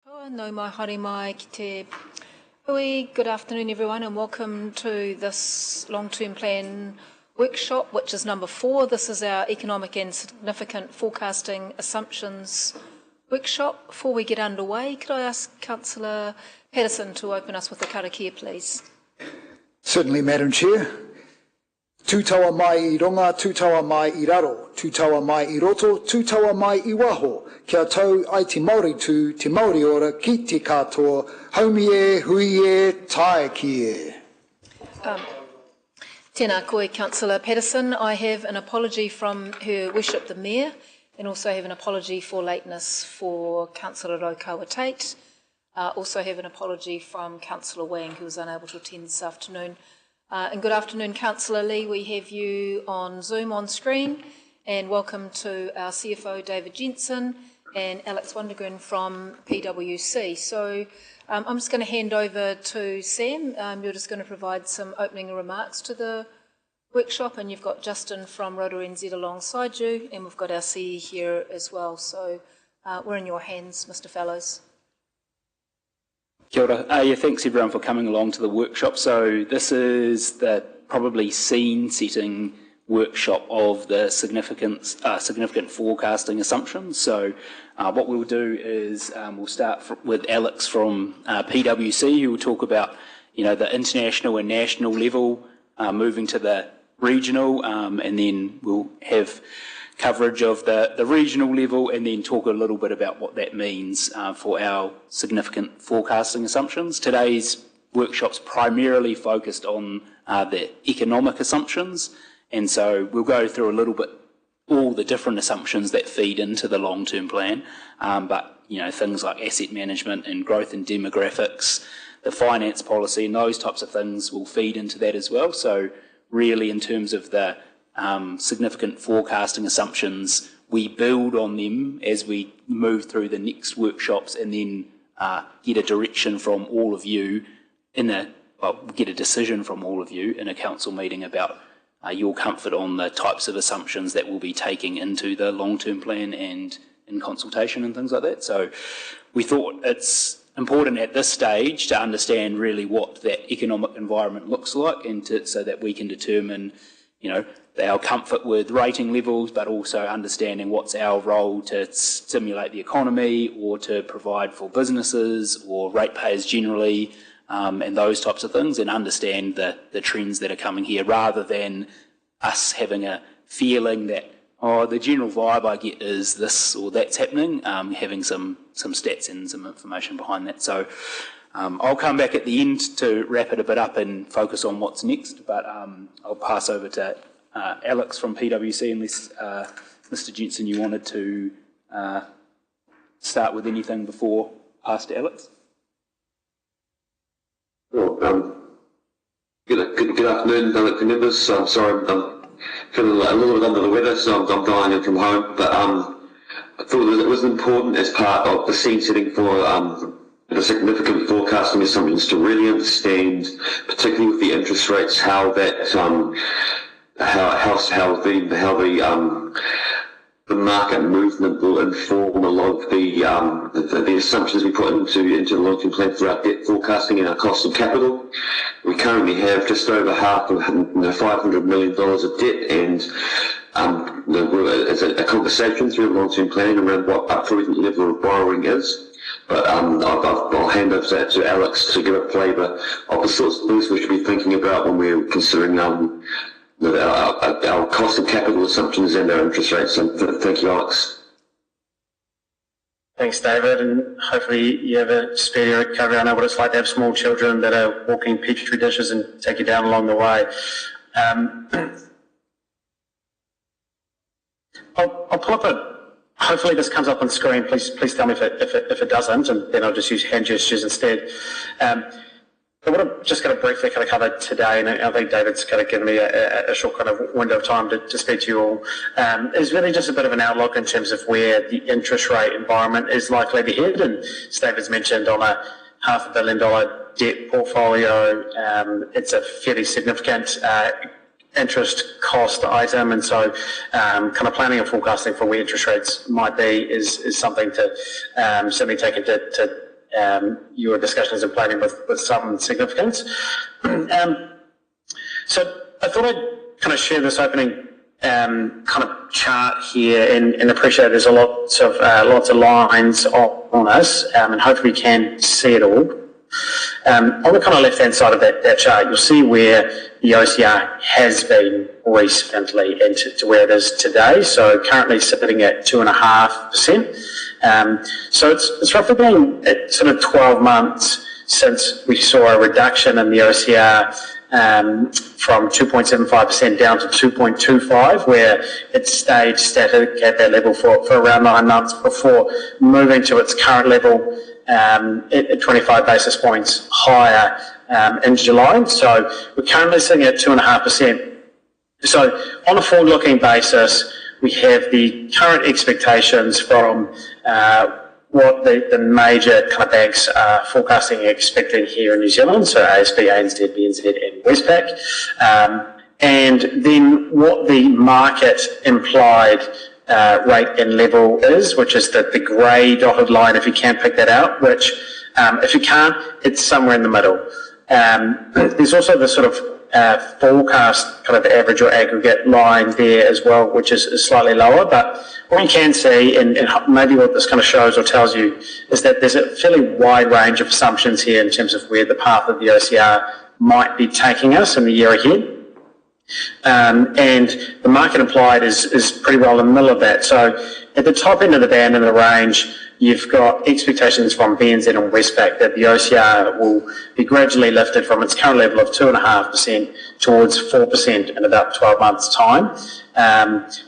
No mai haere mai ki te hui. Good afternoon everyone and welcome to this long-term plan workshop, which is number 4. This is our economic and significant forecasting assumptions workshop. Before we get underway, could I ask Councillor Patterson to open us with a karakia, please? Certainly, Madam Chair. Tūtaua mai I ronga, tūtaua mai I raro, tūtaua mai I roto, tūtaua mai I waho. Kia tau ai te Māori tū, te Māori ora, ki te katoa, haumi e, hui e, tae ki e. Tēnā koe, Councillor Patterson. I have an apology from Her Worship the Mayor, and also have an apology for lateness for Councillor Raukawa Tate. Also have an apology from Councillor Wang, who was unable to attend this afternoon. And good afternoon, Councillor Lee. We have you on Zoom on screen, and welcome to our CFO David Jensen and Alex Wondergren from PwC. So I'm just going to hand over to Sam. You're just going to provide some opening remarks to the workshop, and you've got Justin from Rotorua NZ alongside you, and we've got our CE here as well. So we're in your hands, Mr. Fellows. Kia ora. Thanks everyone for coming along to the workshop. So this is the probably scene-setting workshop of the significant forecasting assumptions. So what we'll do is we'll start with Alex from PwC, who will talk about the international and national level, moving to the regional, and then we'll have coverage of the regional level, and then talk a little bit about what that means for our significant forecasting assumptions. Today's workshop's primarily focused on the economic assumptions, and so we'll go through a little bit all the different assumptions that feed into the long-term plan, but things like asset management and growth in demographics, the finance policy, and those types of things will feed into that as well. So really, in terms of the significant forecasting assumptions, we build on them as we move through the next workshops, and then get a direction from all of you get a decision from all of you in a council meeting about your comfort on the types of assumptions that we'll be taking into the long-term plan and in consultation and things like that. So we thought it's important at this stage to understand really what that economic environment looks like, and so that we can determine our comfort with rating levels, but also understanding what's our role to stimulate the economy or to provide for businesses or ratepayers generally, and those types of things, and understand the trends that are coming here, rather than us having a feeling that, the general vibe I get is this or that's happening, having some stats and some information behind that. So I'll come back at the end to wrap it a bit up and focus on what's next, but I'll pass over to Alex from PwC, unless Mr. Jensen, you wanted to start with anything before pass to Alex. Well, good afternoon, members. I'm sorry, I'm feeling a little bit under the weather, so I'm dialing in from home. But I thought that it was important as part of the scene setting for the significant forecasting assumptions to really understand, particularly with the interest rates, how that the market movement will inform a lot of the assumptions we put into the long-term plan for our debt forecasting and our cost of capital. We currently have just over half of $500 million of debt, and it's a conversation through the long-term plan around what our prudent level of borrowing is. But I'll hand over to Alex to give a flavour of the sorts of things we should be thinking about when we're considering our cost of capital assumptions and our interest rates. So thank you, Alex. Thanks, David, and hopefully you have a speedy recovery. I know what it's like to have small children that are walking petri dishes and take you down along the way. I'll pull up hopefully this comes up on screen. Please tell me if it doesn't, and then I'll just use hand gestures instead. But what I'm just going to briefly kind of cover today, and I think David's kind of given me a short kind of window of time to speak to you all, is really just a bit of an outlook in terms of where the interest rate environment is likely to head. And as David's mentioned, on a $500 million debt portfolio, it's a fairly significant interest cost item, and so kind of planning and forecasting for where interest rates might be is something to certainly take into your discussions and planning with some significance. So I thought I'd kind of share this opening kind of chart here, and appreciate there's lots of lines on us, and hopefully you can see it all. On the kind of left-hand side of that chart, you'll see where the OCR has been recently and to where it is today. So currently sitting at 2.5%. So it's roughly been sort of 12 months since we saw a reduction in the OCR from 2.75% down to 2.25, where it stayed static at that level for around 9 months before moving to its current level at 25 basis points higher in July. So we're currently sitting at 2.5%. So on a forward-looking basis, we have the current expectations from what the major kind of banks are forecasting and expecting here in New Zealand, so ASB, ANZ, BNZ and Westpac, and then what the market implied rate and level is, which is the grey dotted line, if you can pick that out, which if you can't, it's somewhere in the middle. There's also the sort of forecast kind of average or aggregate line there as well, which is slightly lower, but what you can see, and maybe what this kind of shows or tells you, is that there's a fairly wide range of assumptions here in terms of where the path of the OCR might be taking us in the year ahead. And the market implied is pretty well in the middle of that. So at the top end of the band in the range, you've got expectations from BNZ and Westpac that the OCR will be gradually lifted from its current level of 2.5% towards 4% in about 12 months' time.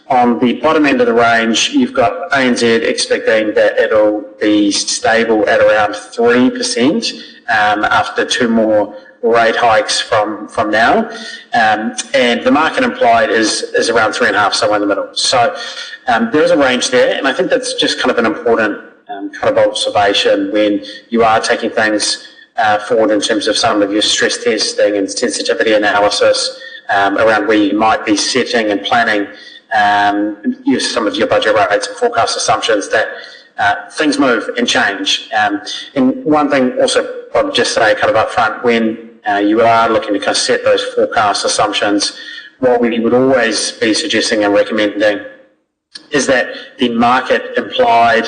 On the bottom end of the range, you've got ANZ expecting that it'll be stable at around 3% after 2 more rate hikes from now, and the market implied is around 3.5%, somewhere in the middle. So there's a range there, and I think that's just kind of an important kind of observation when you are taking things forward in terms of some of your stress testing and sensitivity analysis around where you might be setting and planning some of your budget rates and forecast assumptions, that things move and change. And one thing also I'll just say kind of up front, when you are looking to kind of set those forecast assumptions, what we would always be suggesting and recommending is that the market implied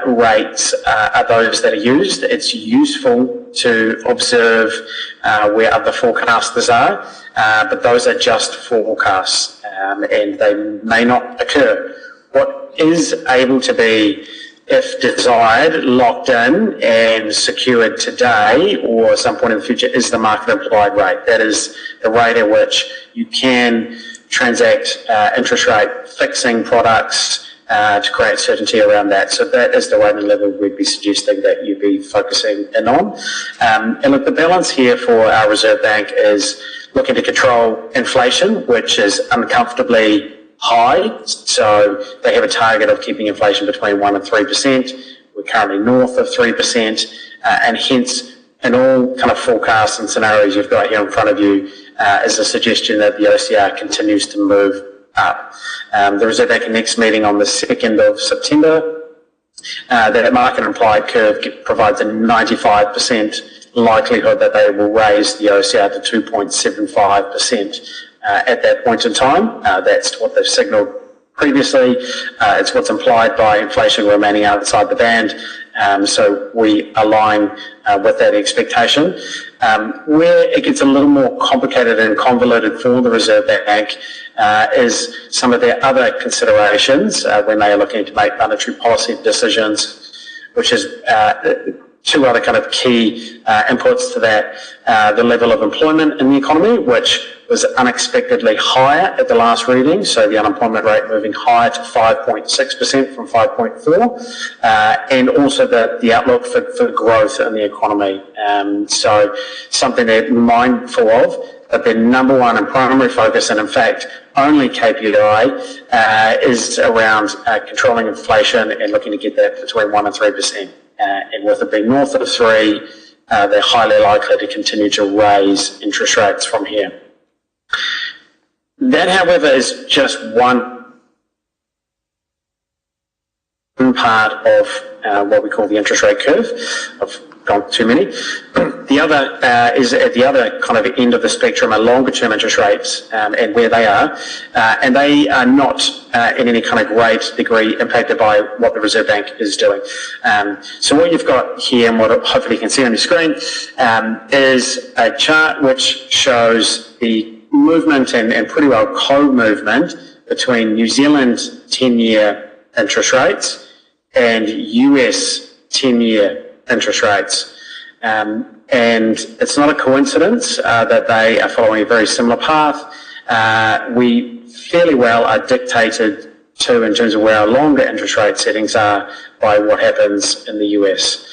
rates are those that are used. It's useful to observe where other forecasters are, but those are just forecasts and they may not occur. What is able to be, if desired, locked in and secured today or at some point in the future is the market implied rate. That is the rate at which you can transact interest rate fixing products to create certainty around that. So that is the rate and level we'd be suggesting that you be focusing in on. And look, the balance here for our Reserve Bank is looking to control inflation, which is uncomfortably high. So they have a target of keeping inflation between 1% and 3%. We're currently north of 3%, and hence in all kind of forecasts and scenarios you've got here in front of you is a suggestion that the OCR continues to move up. The Reserve Bank next meeting on the 2nd of September, that market implied curve provides a 95% likelihood that they will raise the OCR to 2.75% at that point in time. That's what they've signalled previously. It's what's implied by inflation remaining outside the band. So we align with that expectation. Where it gets a little more complicated and convoluted for the Reserve Bank is some of their other considerations when they are looking to make monetary policy decisions, which is 2 other kind of key inputs to that. The level of employment in the economy, which was unexpectedly higher at the last reading, so the unemployment rate moving higher to 5.6% from 5.4%, and also the outlook for growth in the economy. So something they're mindful of, but their number one and primary focus, and in fact only KPI, is around controlling inflation and looking to get that between 1% and 3%. And with it being north of 3%, they're highly likely to continue to raise interest rates from here. That, however, is just one part of what we call the interest rate curve. I've gone too many. The other is at the other kind of end of the spectrum are longer term interest rates and where they are. And they are not in any kind of great degree impacted by what the Reserve Bank is doing. So what you've got here, and what hopefully you can see on your screen, is a chart which shows the movement and pretty well co-movement between New Zealand 10-year interest rates and US 10-year interest rates. And it's not a coincidence that they are following a very similar path. We fairly well are dictated to, in terms of where our longer interest rate settings are, by what happens in the US.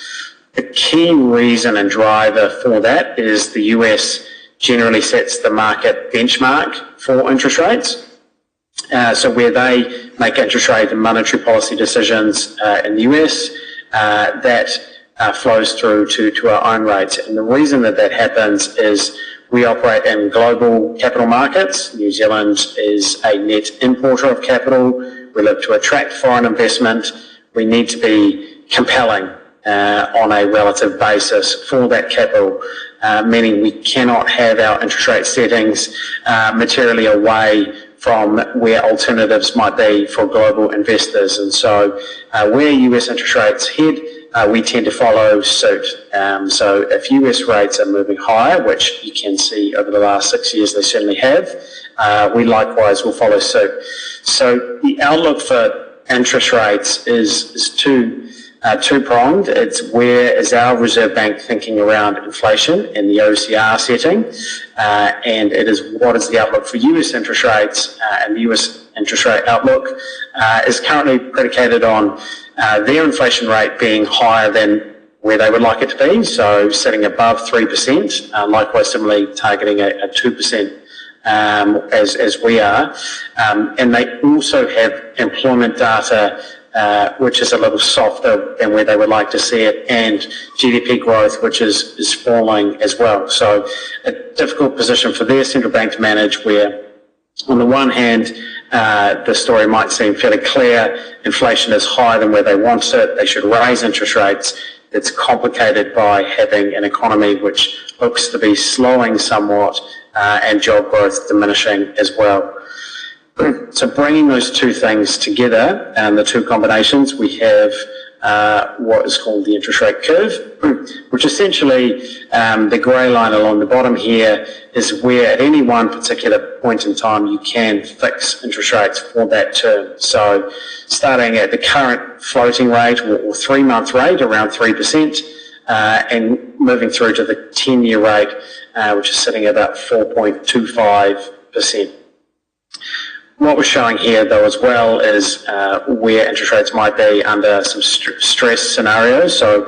The key reason and driver for that is the US generally sets the market benchmark for interest rates. So where they make interest rate and monetary policy decisions in the US, that flows through to our own rates. And the reason that happens is we operate in global capital markets. New Zealand is a net importer of capital. We look to attract foreign investment. We need to be compelling on a relative basis for that capital, meaning we cannot have our interest rate settings materially away from where alternatives might be for global investors. And so where US interest rates head, we tend to follow suit. So if US rates are moving higher, which you can see over the last 6 years they certainly have, we likewise will follow suit. So the outlook for interest rates is two-pronged. It's where is our Reserve Bank thinking around inflation and the OCR setting, and it is what is the outlook for US interest rates, and the US interest rate outlook is currently predicated on their inflation rate being higher than where they would like it to be, so sitting above 3%, likewise similarly targeting a 2% as we are. And they also have employment data which is a little softer than where they would like to see it, and GDP growth, which is falling as well. So a difficult position for their central bank to manage, where on the one hand, the story might seem fairly clear. Inflation is higher than where they want it. They should raise interest rates. It's complicated by having an economy which looks to be slowing somewhat and job growth diminishing as well. So bringing those two things together, and the two combinations, we have what is called the interest rate curve, which essentially the grey line along the bottom here is where at any one particular point in time you can fix interest rates for that term. So starting at the current floating rate or 3-month rate around 3%, and moving through to the 10-year rate, which is sitting at about 4.25%. What we're showing here, though, as well, is where interest rates might be under some stress scenarios. So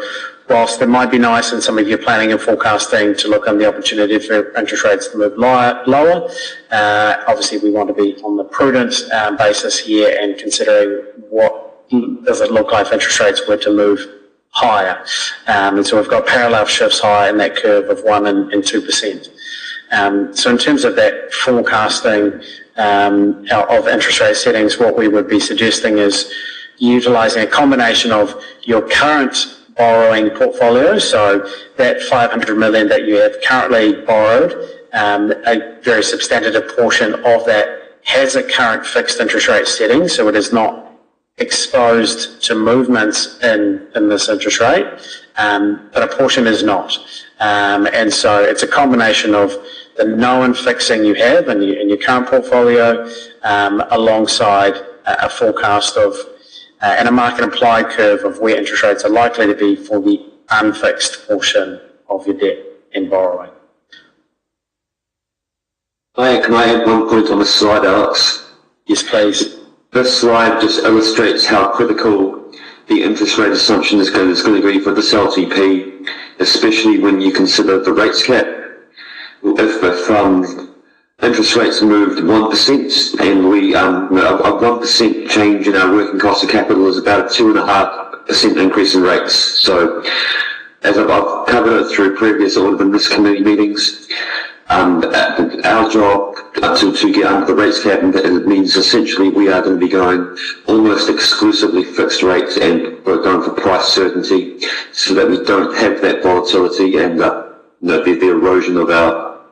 whilst it might be nice in some of your planning and forecasting to look on the opportunity for interest rates to move lower, obviously we want to be on the prudent basis here and considering what does it look like if interest rates were to move higher. And so we've got parallel shifts higher in that curve of 1% and 2%. So in terms of that forecasting of interest rate settings, what we would be suggesting is utilising a combination of your current borrowing portfolio, so that 500 million that you have currently borrowed, a very substantive portion of that has a current fixed interest rate setting, so it is not exposed to movements in this interest rate, but a portion is not. And so it's a combination of the known fixing you have in your current portfolio, alongside a forecast of and a market implied curve of where interest rates are likely to be for the unfixed portion of your debt and borrowing. Can I add one point on this slide, Alex? Yes, please. This slide just illustrates how critical the interest rate assumption is going to be for this LTP, especially when you consider the rates cap. If interest rates moved 1%, and we a 1% change in our working cost of capital is about a 2.5% increase in rates. So, as I've covered it through previous audit and risk committee meetings, Our job to get under the rates cap, and it means essentially we are going to be going almost exclusively fixed rates, and we're going for price certainty so that we don't have that volatility and the erosion of our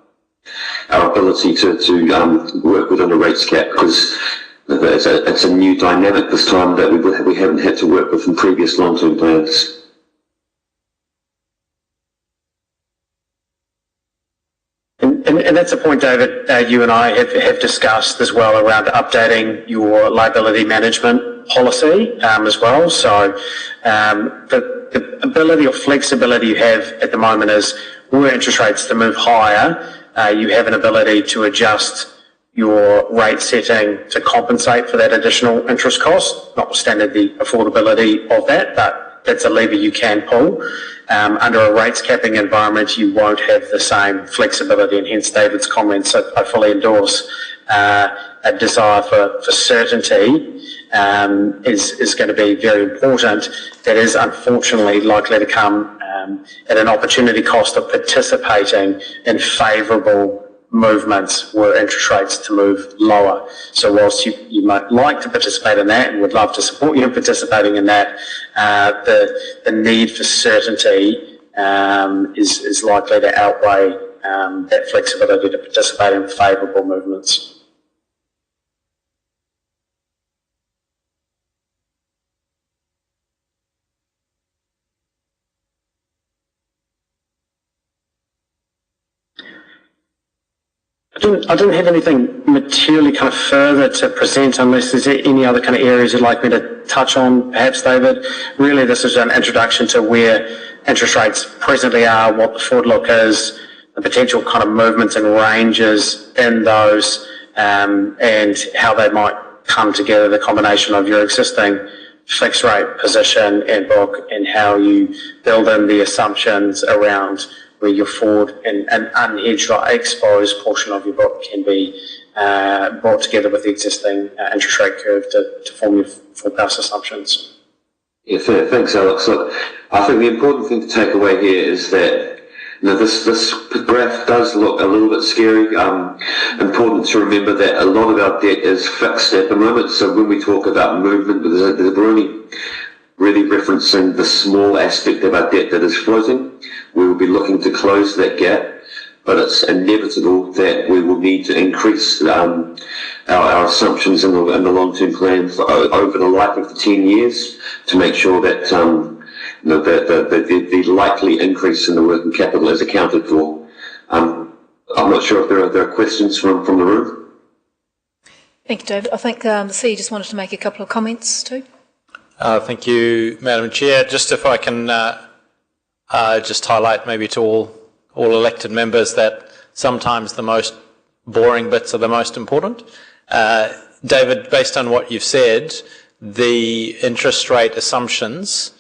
ability to work within a rates cap, because it's a new dynamic this time that we haven't had to work with in previous long-term plans. And that's a point, David, you and I have discussed as well around updating your liability management policy as well. So the ability or flexibility you have at the moment is, were interest rates to move higher, you have an ability to adjust your rate setting to compensate for that additional interest cost, notwithstanding the affordability of that, but that's a lever you can pull. Under a rates capping environment, you won't have the same flexibility, and hence David's comments I fully endorse. A desire for certainty is going to be very important. That is unfortunately likely to come at an opportunity cost of participating in favourable movements were interest rates to move lower. So whilst you might like to participate in that and would love to support you in participating in that, the need for certainty is likely to outweigh that flexibility to participate in favourable movements. I don't have anything materially kind of further to present, unless there's any other kind of areas you'd like me to touch on, perhaps, David. Really, this is an introduction to where interest rates presently are, what the forward look is, the potential kind of movements and ranges in those, and how they might come together, the combination of your existing fixed rate position and book, and how you build in the assumptions around where your forward and unhedged or exposed portion of your book can be brought together with the existing interest rate curve to form your forecast assumptions. Yeah, fair. Thanks, Alex. Look, I think the important thing to take away here is that this graph does look a little bit scary. Important to remember that a lot of our debt is fixed at the moment, so when we talk about movement, we're only really referencing the small aspect of our debt that is floating. We will be looking to close that gap, but it's inevitable that we will need to increase our assumptions in the long-term plan over the life of the 10 years to make sure that the likely increase in the working capital is accounted for. I'm not sure if there are questions from the room. Thank you, David. I think the CEO just wanted to make a couple of comments too. Thank you, Madam Chair. Just if I can just highlight maybe to all elected members that sometimes the most boring bits are the most important. David, based on what you've said, the interest rate assumptions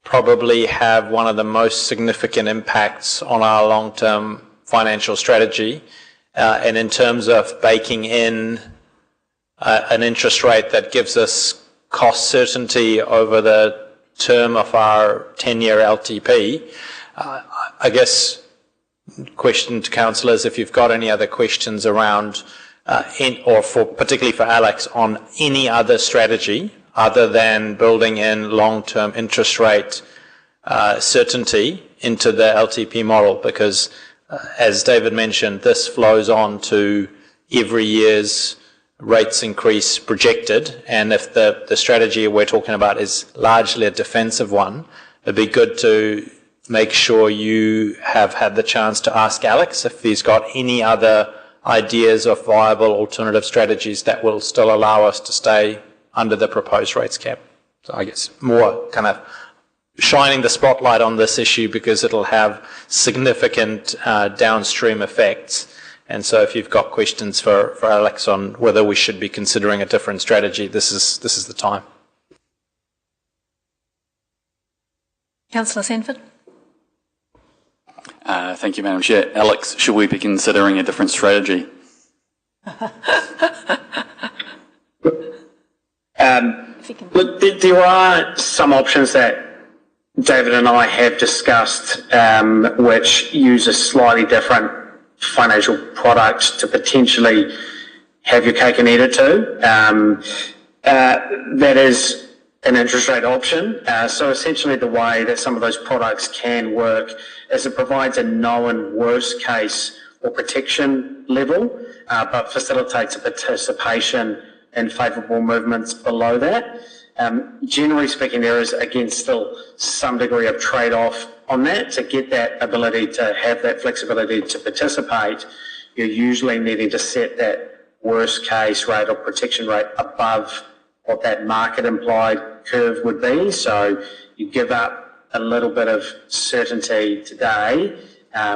probably have one of the most significant impacts on our long-term financial strategy. And in terms of baking in an interest rate that gives us cost certainty over the term of our 10-year LTP, I guess question to councillors, if you've got any other questions around, particularly for Alex, on any other strategy other than building in long-term interest rate certainty into the LTP model, because as David mentioned, this flows on to every year's rates increase projected, and if the strategy we're talking about is largely a defensive one, it'd be good to make sure you have had the chance to ask Alex if he's got any other ideas of viable alternative strategies that will still allow us to stay under the proposed rates cap. So I guess more kind of shining the spotlight on this issue because it'll have significant downstream effects. And so if you've got questions for Alex on whether we should be considering a different strategy, this is the time. Councillor Sanford. Thank you, Madam Chair. Alex, should we be considering a different strategy? Look, there are some options that David and I have discussed which use a slightly different financial product to potentially have your cake and eat it too. That is an interest rate option. So essentially the way that some of those products can work is it provides a known worst case or protection level, but facilitates a participation in favourable movements below that. Generally speaking, there is, again, still some degree of trade-off on that. To get that ability to have that flexibility to participate, you're usually needing to set that worst case rate or protection rate above what that market implied curve would be. So you give up a little bit of certainty today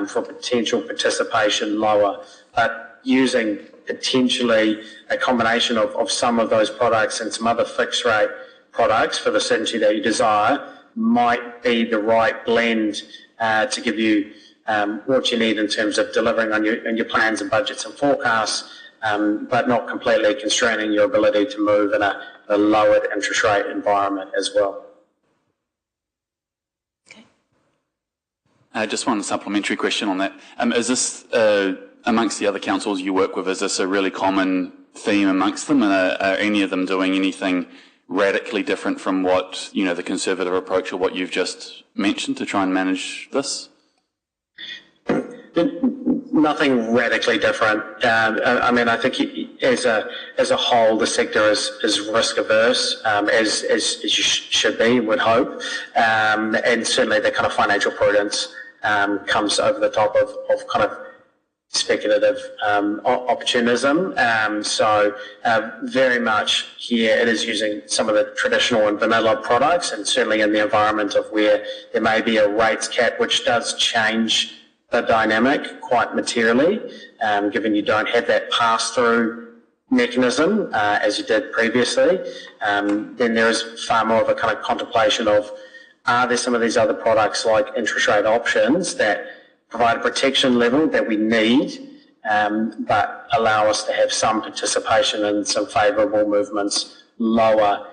for potential participation lower, but using potentially a combination of some of those products and some other fixed rate products for the certainty that you desire might be the right blend to give you what you need in terms of delivering on your plans and budgets and forecasts, but not completely constraining your ability to move in a lowered interest rate environment as well. Just one supplementary question on that. Is this, amongst the other councils you work with, is this a really common theme amongst them? And are any of them doing anything radically different from what, the Conservative approach or what you've just mentioned to try and manage this? Nothing radically different. I think as a whole, the sector is risk averse, as you should be, would hope, and certainly the kind of financial prudence comes over the top of kind of speculative opportunism. So very much here it is using some of the traditional and vanilla products, and certainly in the environment of where there may be a rates cap, which does change the dynamic quite materially, given you don't have that pass-through mechanism as you did previously. Then there is far more of a kind of contemplation of, are there some of these other products like interest rate options that provide a protection level that we need, but allow us to have some participation in some favourable movements lower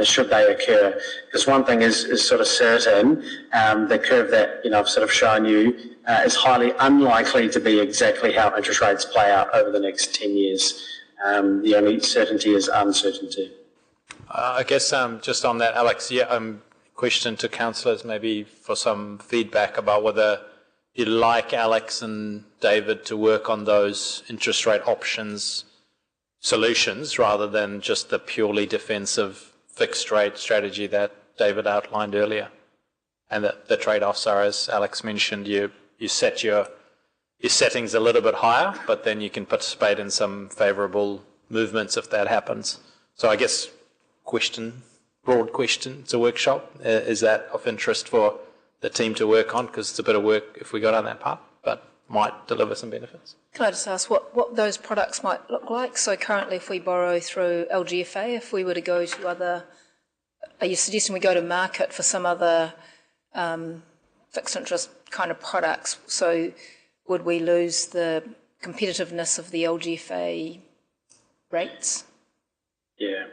should they occur. Because one thing is sort of certain, the curve that I've sort of shown you is highly unlikely to be exactly how interest rates play out over the next 10 years. The only certainty is uncertainty. I guess just on that, Alex, question to councillors maybe for some feedback about whether you'd like Alex and David to work on those interest rate options solutions rather than just the purely defensive fixed rate strategy that David outlined earlier. And that the trade-offs are, as Alex mentioned, you set your settings a little bit higher, but then you can participate in some favourable movements if that happens. So I guess broad question, it's a workshop. Is that of interest for the team to work on? Because it's a bit of work if we go down that path, but might deliver some benefits. Can I just ask what those products might look like? So currently if we borrow through LGFA, if we were to go to other, are you suggesting we go to market for some other fixed interest kind of products? So would we lose the competitiveness of the LGFA rates? Yeah.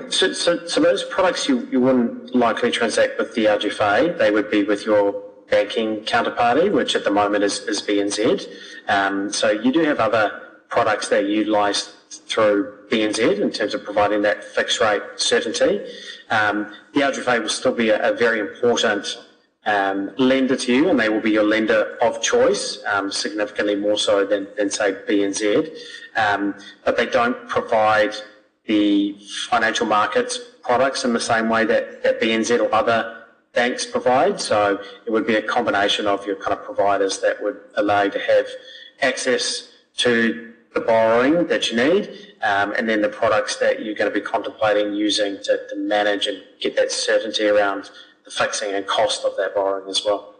So those products you wouldn't likely transact with the LGFA. They would be with your banking counterparty, which at the moment is BNZ. So you do have other products that you utilise through BNZ in terms of providing that fixed rate certainty. The LGFA will still be a very important lender to you, and they will be your lender of choice, significantly more so than say BNZ. But they don't provide the financial markets products in the same way that BNZ or other banks provide. So it would be a combination of your kind of providers that would allow you to have access to the borrowing that you need, and then the products that you're going to be contemplating using to manage and get that certainty around the fixing and cost of that borrowing as well.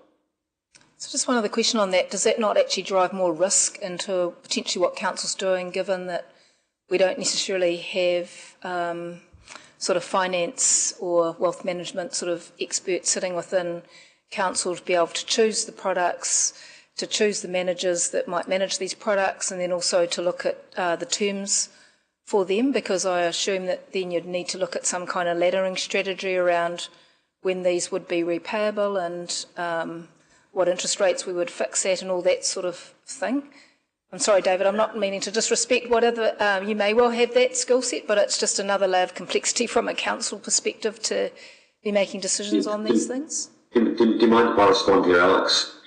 So just one other question on that. Does that not actually drive more risk into potentially what council's doing, given that we don't necessarily have sort of finance or wealth management sort of experts sitting within council to be able to choose the products, to choose the managers that might manage these products, and then also to look at the terms for them? Because I assume that then you'd need to look at some kind of laddering strategy around when these would be repayable and what interest rates we would fix at and all that sort of thing. I'm sorry, David, I'm not meaning to disrespect whatever, you may well have that skill set, but it's just another layer of complexity from a council perspective to be making decisions on these things. Do you mind if I respond here, Alex?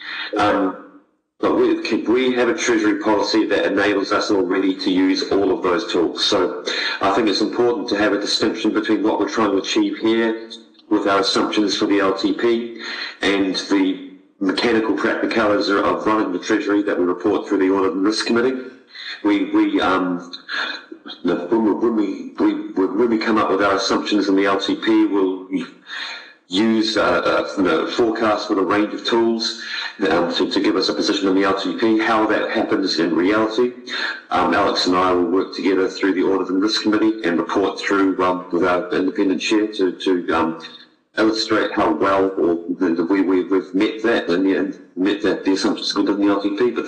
But we have a Treasury policy that enables us already to use all of those tools. So I think it's important to have a distinction between what we're trying to achieve here with our assumptions for the LTP and the mechanical practicalities of running the Treasury that we report through the Audit and Risk Committee. When we come up with our assumptions in the LTP, we'll use forecasts with a range of tools to give us a position in the LTP. How that happens in reality, Alex and I will work together through the Audit and Risk Committee and report through with our independent chair to illustrate how well we've met that and met that the assumptions within the LTP, but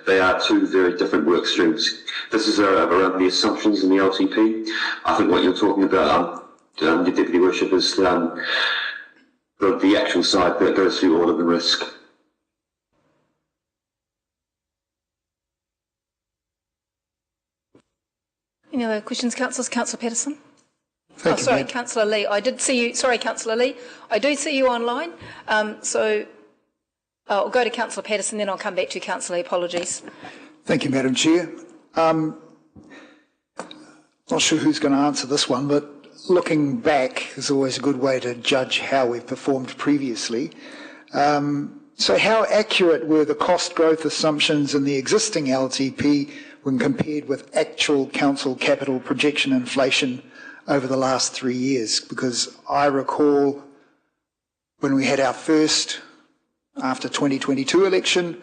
they are two very different work streams. This is around the assumptions in the LTP. I think what you're talking about, your Deputy Worship, is the actual side that goes through Audit and Risk. Any other questions, councillors? Councillor Patterson? Thank you, sorry, Madam. Councillor Lee. I did see you. Sorry, Councillor Lee. I do see you online. So I'll go to Councillor Patterson, then I'll come back to you, Councillor Lee. Apologies. Thank you, Madam Chair. Not sure who's going to answer this one, but looking back is always a good way to judge how we've performed previously. So how accurate were the cost growth assumptions in the existing LTP when compared with actual council capital projection inflation over the last 3 years? Because I recall when we had our first, after 2022 election,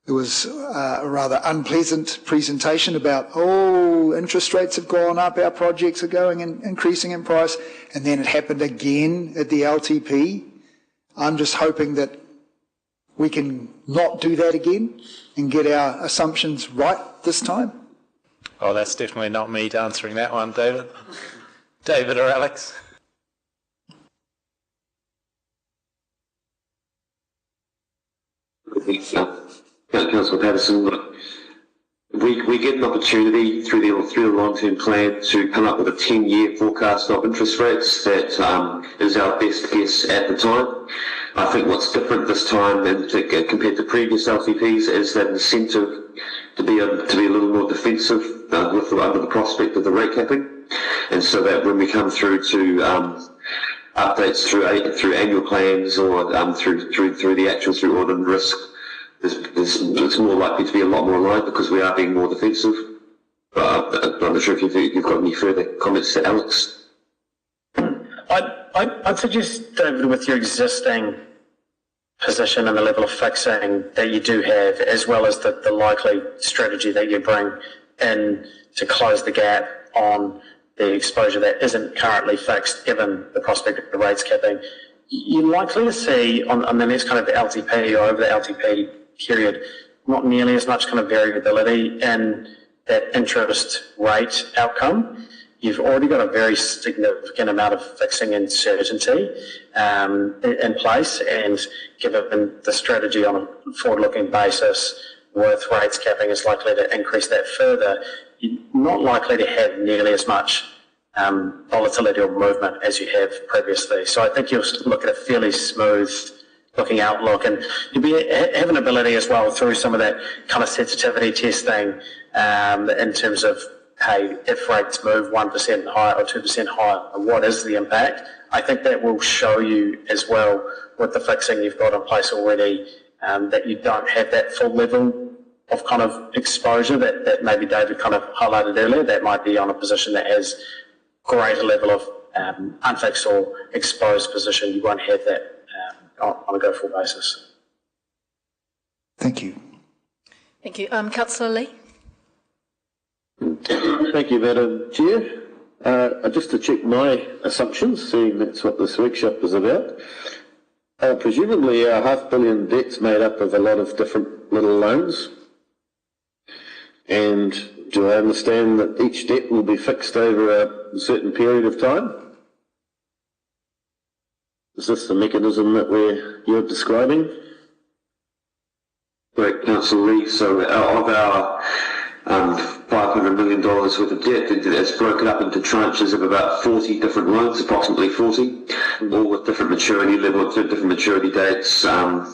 there was a rather unpleasant presentation about, interest rates have gone up, our projects are going and increasing in price, and then it happened again at the LTP. I'm just hoping that we can not do that again and get our assumptions right this time. Oh, that's definitely not me answering that one, David. David or Alex? Councillor Patterson, we get an opportunity through the long-term plan to come up with a 10-year forecast of interest rates that is our best guess at the time. I think what's different this time and compared to previous LTPs is that incentive to be a little more defensive under the prospect of the rate capping, and so that when we come through to updates through annual plans or through the actual through Audit and Risk, it's more likely to be a lot more aligned because we are being more defensive. But I'm not sure if you've got any further comments to Alex. I'd suggest, David, with your existing position and the level of fixing that you do have, as well as the likely strategy that you bring in to close the gap on the exposure that isn't currently fixed, given the prospect of the rates capping, you're likely to see on the next kind of LTP or over the LTP period not nearly as much kind of variability in that interest rate outcome. You've already got a very significant amount of fixing and certainty in place, and given the strategy on a forward-looking basis with rates capping is likely to increase that further, you're not likely to have nearly as much volatility or movement as you have previously. So I think you'll look at a fairly smooth looking outlook, and you'll have an ability as well through some of that kind of sensitivity testing in terms of, hey, if rates move 1% higher or 2% higher, what is the impact? I think that will show you as well with the fixing you've got in place already that you don't have that full level of kind of exposure that maybe David kind of highlighted earlier. That might be on a position that has greater level of unfixed or exposed position. You won't have that on a go-forward basis. Thank you. Thank you. Councillor Lee? Thank you, Madam Chair. Just to check my assumptions, seeing that's what this workshop is about. Presumably our $500 million debt's made up of a lot of different little loans. And do I understand that each debt will be fixed over a certain period of time? Is this the mechanism that you're describing? Great, Councillor Lee. So of our $500 million worth of debt, it's broken up into tranches of about 40 different loans, approximately 40, all with different maturity levels, different maturity dates. And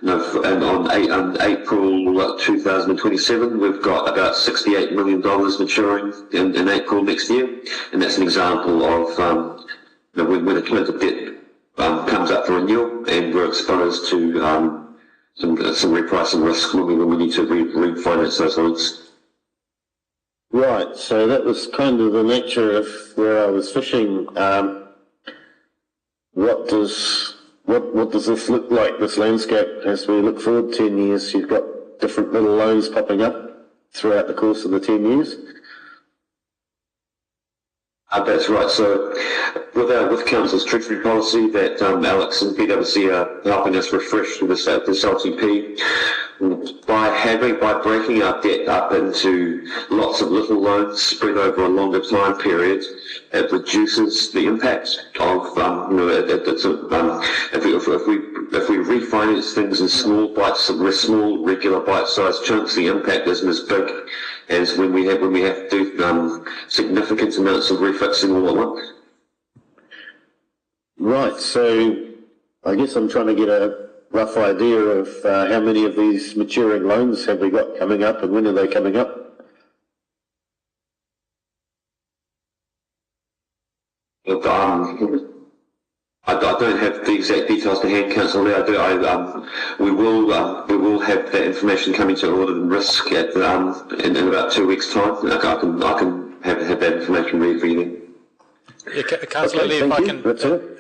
on April 2027, we've got about $68 million maturing in April next year, and that's an example of when a term of debt comes up for renewal, and we're exposed to some repricing risk when we need to refinance those loans. Right, so that was kind of the nature of where I was fishing. What does this look like, this landscape, as we look forward 10 years? You've got different little loans popping up throughout the course of the 10 years. That's right. So with Council's treasury policy that Alex and PwC are helping us refresh this LTP, by breaking our debt up into lots of little loans spread over a longer time period, it reduces the impact of if we refinance things in small regular bite-sized chunks, the impact isn't as big as when we have to do significant amounts of refixing all at once. Right, so I guess I'm trying to get a rough idea of how many of these maturing loans have we got coming up, and when are they coming up? Look, I don't have the exact details to hand, Councillor. We will have that information coming to audit and risk in about 2 weeks' time. I can have that information ready for you. Yeah, Councillor Lee,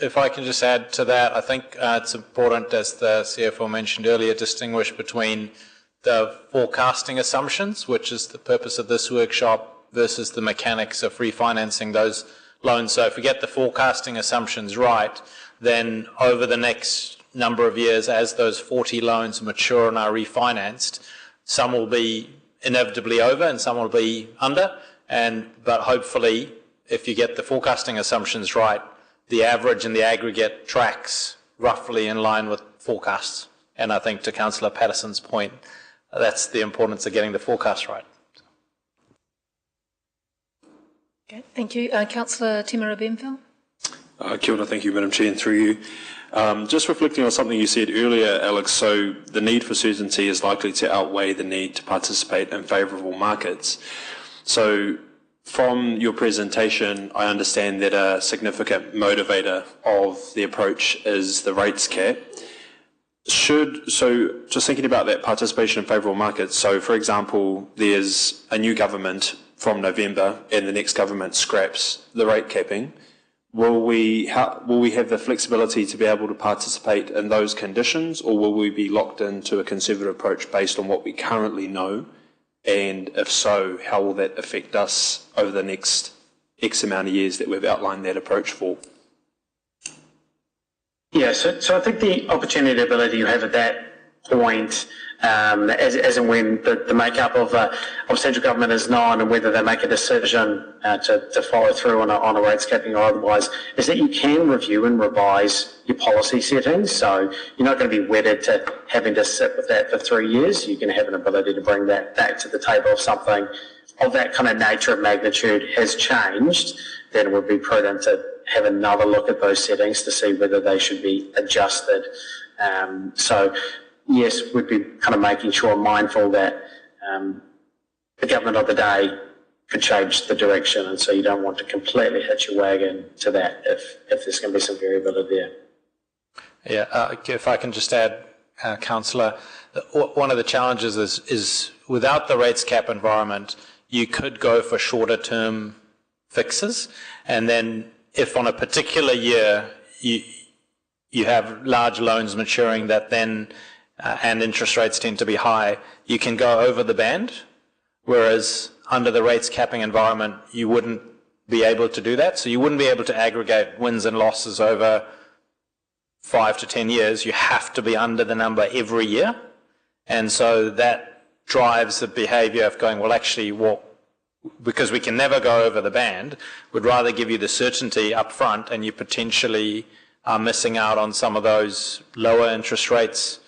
if I can just add to that, I think it's important, as the CFO mentioned earlier, distinguish between the forecasting assumptions, which is the purpose of this workshop, versus the mechanics of refinancing those loans. So if we get the forecasting assumptions right, then over the next number of years, as those 40 loans mature and are refinanced, some will be inevitably over and some will be under, but hopefully, if you get the forecasting assumptions right, the average and the aggregate tracks roughly in line with forecasts. And I think to Councillor Patterson's point, that's the importance of getting the forecast right. Okay, thank you. Councillor Timera Benville. Kia ora, thank you, Madam Chair, and through you. Just reflecting on something you said earlier, Alex, so the need for certainty is likely to outweigh the need to participate in favourable markets. So from your presentation, I understand that a significant motivator of the approach is the rates cap. So just thinking about that participation in favourable markets, so for example, there's a new government from November and the next government scraps the rate capping. Will we have the flexibility to be able to participate in those conditions, or will we be locked into a conservative approach based on what we currently know? And if so, how will that affect us over the next X amount of years that we've outlined that approach for? Yeah, so I think the opportunity ability you have at that point, as and when the makeup of central government is known and whether they make a decision to follow through on a rates capping or otherwise, is that you can review and revise your policy settings. So you're not going to be wedded to having to sit with that for 3 years. You're going to have an ability to bring that back to the table if something of that kind of nature of magnitude has changed. Then it would be prudent to have another look at those settings to see whether they should be adjusted. So yes, we'd be kind of making sure, mindful that the government of the day could change the direction, and so you don't want to completely hitch your wagon to that if there's going to be some variability there. Yeah, if I can just add, Councillor, one of the challenges is without the rates cap environment, you could go for shorter term fixes, and then if on a particular year you have large loans maturing that then and interest rates tend to be high, you can go over the band, whereas under the rates capping environment, you wouldn't be able to do that. So you wouldn't be able to aggregate wins and losses over 5 to 10 years. You have to be under the number every year. And so that drives the behaviour of going, well, actually, because we can never go over the band, we'd rather give you the certainty up front, and you potentially are missing out on some of those lower interest rates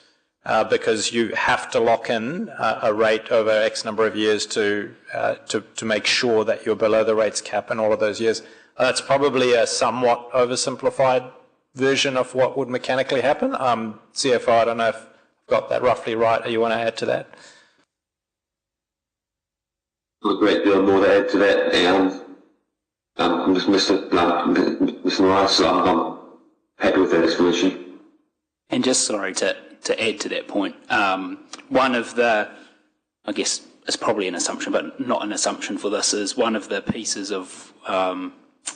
because you have to lock in a rate over X number of years to make sure that you're below the rates cap in all of those years. That's probably a somewhat oversimplified version of what would mechanically happen. CFO, I don't know if I've got that roughly right. You want to add to that? A great deal more to add to that. Mr. Morris, I'm happy with that explanation. And just sorry to add to that point, one of the, I guess it's probably an assumption, but not an assumption for this, is one of the pieces of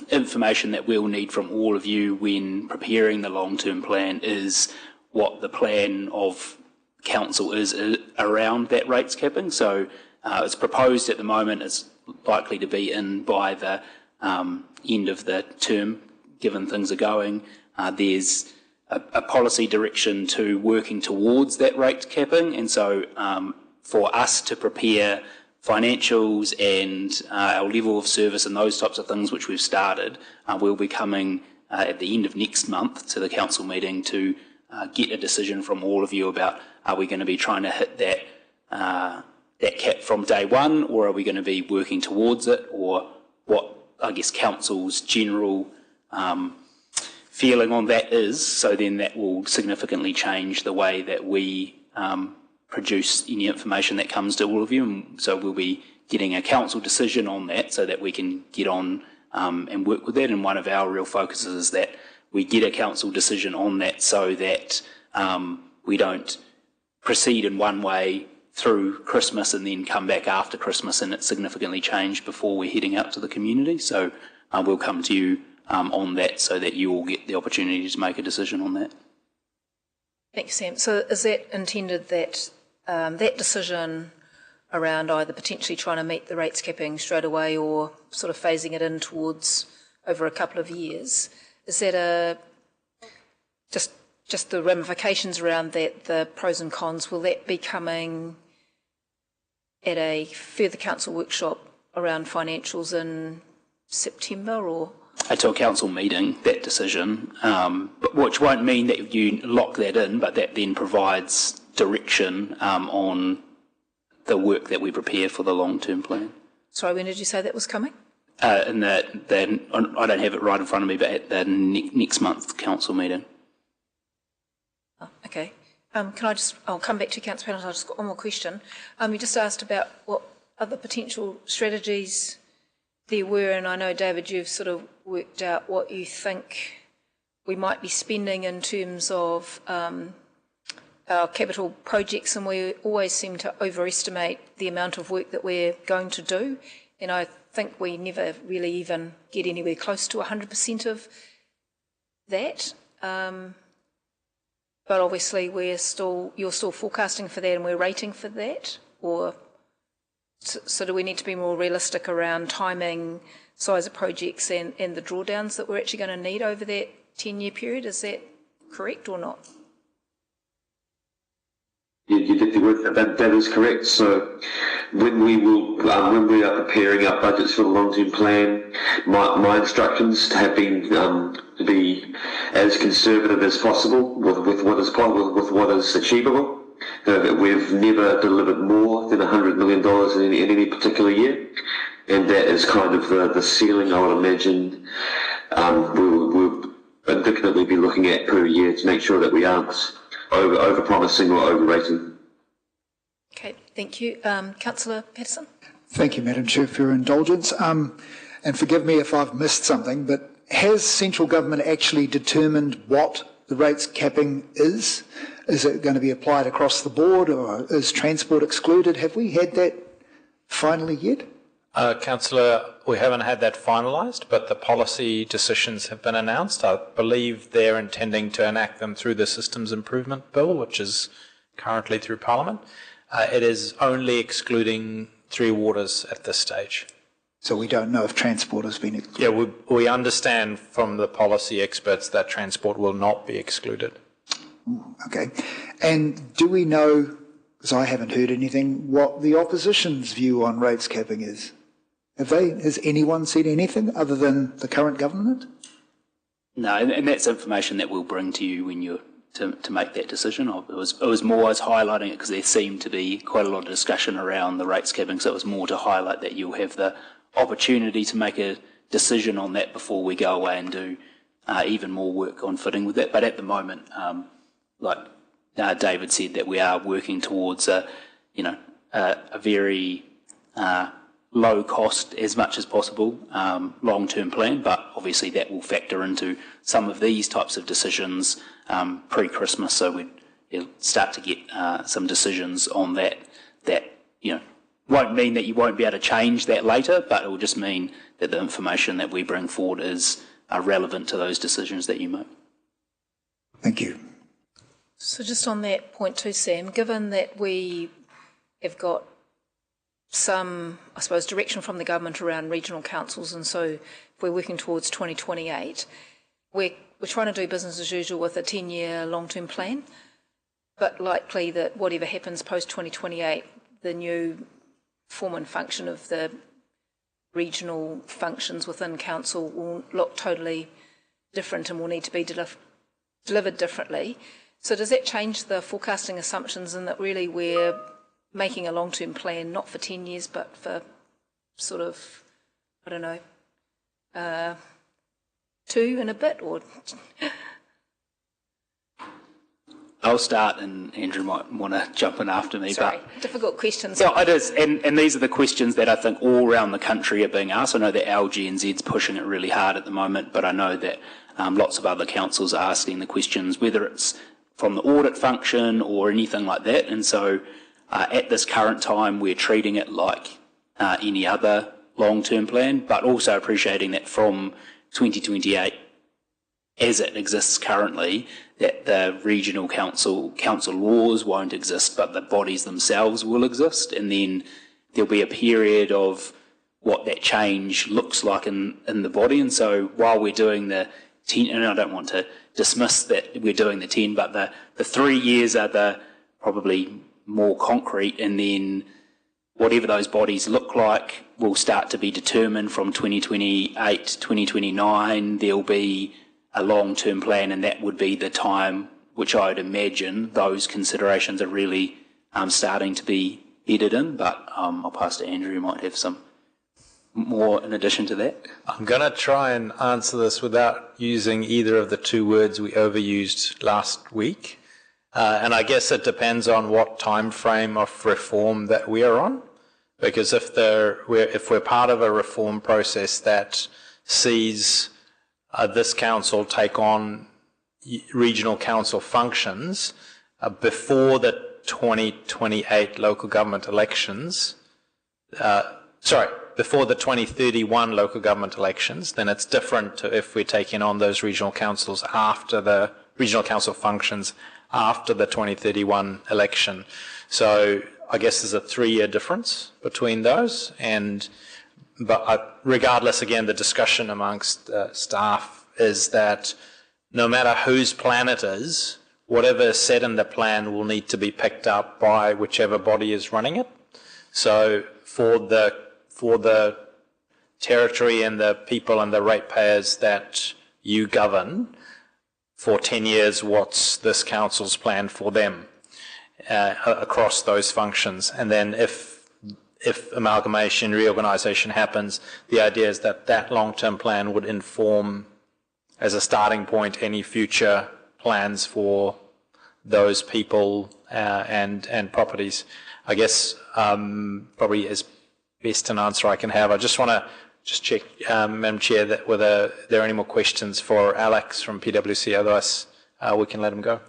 information that we'll need from all of you when preparing the long-term plan is what the plan of council is around that rates capping. So it's proposed at the moment, it's likely to be in by the end of the term, given things are going. There's a policy direction to working towards that rate capping, and so for us to prepare financials and our level of service and those types of things which we've started, we'll be coming at the end of next month to the council meeting to get a decision from all of you about, are we going to be trying to hit that cap from day one, or are we going to be working towards it, or what I guess council's general feeling on that is. So then that will significantly change the way that we produce any information that comes to all of you, and so we'll be getting a council decision on that so that we can get on and work with that. And one of our real focuses is that we get a council decision on that so that we don't proceed in one way through Christmas and then come back after Christmas and it's significantly changed before we're heading out to the community. So we'll come to you on that so that you all get the opportunity to make a decision on that. Thank you, Sam. So is that intended that that decision around either potentially trying to meet the rates capping straight away or sort of phasing it in towards over a couple of years, is that just the ramifications around that, the pros and cons, will that be coming at a further council workshop around financials in September, or? To a council meeting, that decision, which won't mean that you lock that in, but that then provides direction on the work that we prepare for the long-term plan. Sorry, when did you say that was coming? In I don't have it right in front of me, but at the next month's council meeting. Oh, okay. I'll come back to you, Councillor Pennant. I've just got one more question. You just asked about what other potential strategies there were, and I know, David, you've sort of worked out what you think we might be spending in terms of our capital projects, and we always seem to overestimate the amount of work that we're going to do, and I think we never really even get anywhere close to 100% of that. But obviously you're still forecasting for that and we're rating for that, or so do we need to be more realistic around timing, size of projects and the drawdowns that we're actually going to need over that 10-year period? Is that correct or not? You did the work. That is correct. So when we are preparing our budgets for the long-term plan, my instructions have been to be as conservative as possible with what is achievable. We've never delivered more than $100 million in any particular year, and that is kind of the ceiling I would imagine we'll indicatively be looking at per year to make sure that we aren't over-promising or over-rating. Okay, thank you. Councillor Patterson? Thank you, Madam Chair, for your indulgence. And forgive me if I've missed something, but has central government actually determined what the rates capping is? Is it going to be applied across the board, or is transport excluded? Have we had that finally yet? Councillor, we haven't had that finalised, but the policy decisions have been announced. I believe they're intending to enact them through the Systems Improvement Bill, which is currently through Parliament. It is only excluding Three Waters at this stage. So we don't know if transport has been excluded? Yeah, we understand from the policy experts that transport will not be excluded. Okay. And do we know, because I haven't heard anything, what the opposition's view on rates capping is? Has anyone said anything other than the current government? No, and that's information that we'll bring to you when you're to make that decision. I was highlighting it because there seemed to be quite a lot of discussion around the rates capping, so it was more to highlight that you'll have the opportunity to make a decision on that before we go away and do even more work on fitting with that. But at the moment, David said, that we are working towards a very low cost, as much as possible, long-term plan, but obviously that will factor into some of these types of decisions pre-Christmas, so we'll start to get some decisions on that won't mean that you won't be able to change that later, but it will just mean that the information that we bring forward is relevant to those decisions that you make. Thank you. So just on that point too, Sam, given that we have got some, I suppose, direction from the government around regional councils, and so if we're working towards 2028, we're trying to do business as usual with a 10-year long-term plan, but likely that whatever happens post-2028, the new form and function of the regional functions within council will look totally different and will need to be delivered differently. So does that change the forecasting assumptions in that really we're making a long-term plan, not for 10 years, but for sort of, 2 and a bit, or? I'll start, and Andrew might want to jump in after me. Sorry, difficult questions. Yeah, it is, and these are the questions that I think all around the country are being asked. I know that LGNZ's pushing it really hard at the moment, but I know that lots of other councils are asking the questions, whether it's from the audit function or anything like that. And so at this current time, we're treating it like any other long-term plan, but also appreciating that from 2028, as it exists currently, that the regional council laws won't exist, but the bodies themselves will exist, and then there'll be a period of what that change looks like in the body. And so while we're doing the 10, and I don't want to dismiss that we're doing the 10, but the 3 years are the probably more concrete, and then whatever those bodies look like will start to be determined from 2028, 2029. There'll be a long-term plan, and that would be the time which I would imagine those considerations are really starting to be bedded in. But I'll pass to Andrew, who might have some more in addition to that. I'm going to try and answer this without using either of the two words we overused last week. And I guess it depends on what time frame of reform that we are on. Because if we're part of a reform process that sees this council take on regional council functions before the 2028 local government elections, before the 2031 local government elections, then it's different to if we're taking on those regional councils after the regional council functions after the 2031 election. So I guess there's a 3-year difference between those, but regardless, again, the discussion amongst staff is that no matter whose plan it is, whatever is said in the plan will need to be picked up by whichever body is running it. So for the territory and the people and the ratepayers that you govern, for 10 years, what's this council's plan for them across those functions? And then if amalgamation, reorganisation happens, the idea is that that long-term plan would inform, as a starting point, any future plans for those people and properties. I guess probably is best an answer I can have. I just want to check, Madam Chair, that whether there are any more questions for Alex from PwC. Otherwise, we can let him go.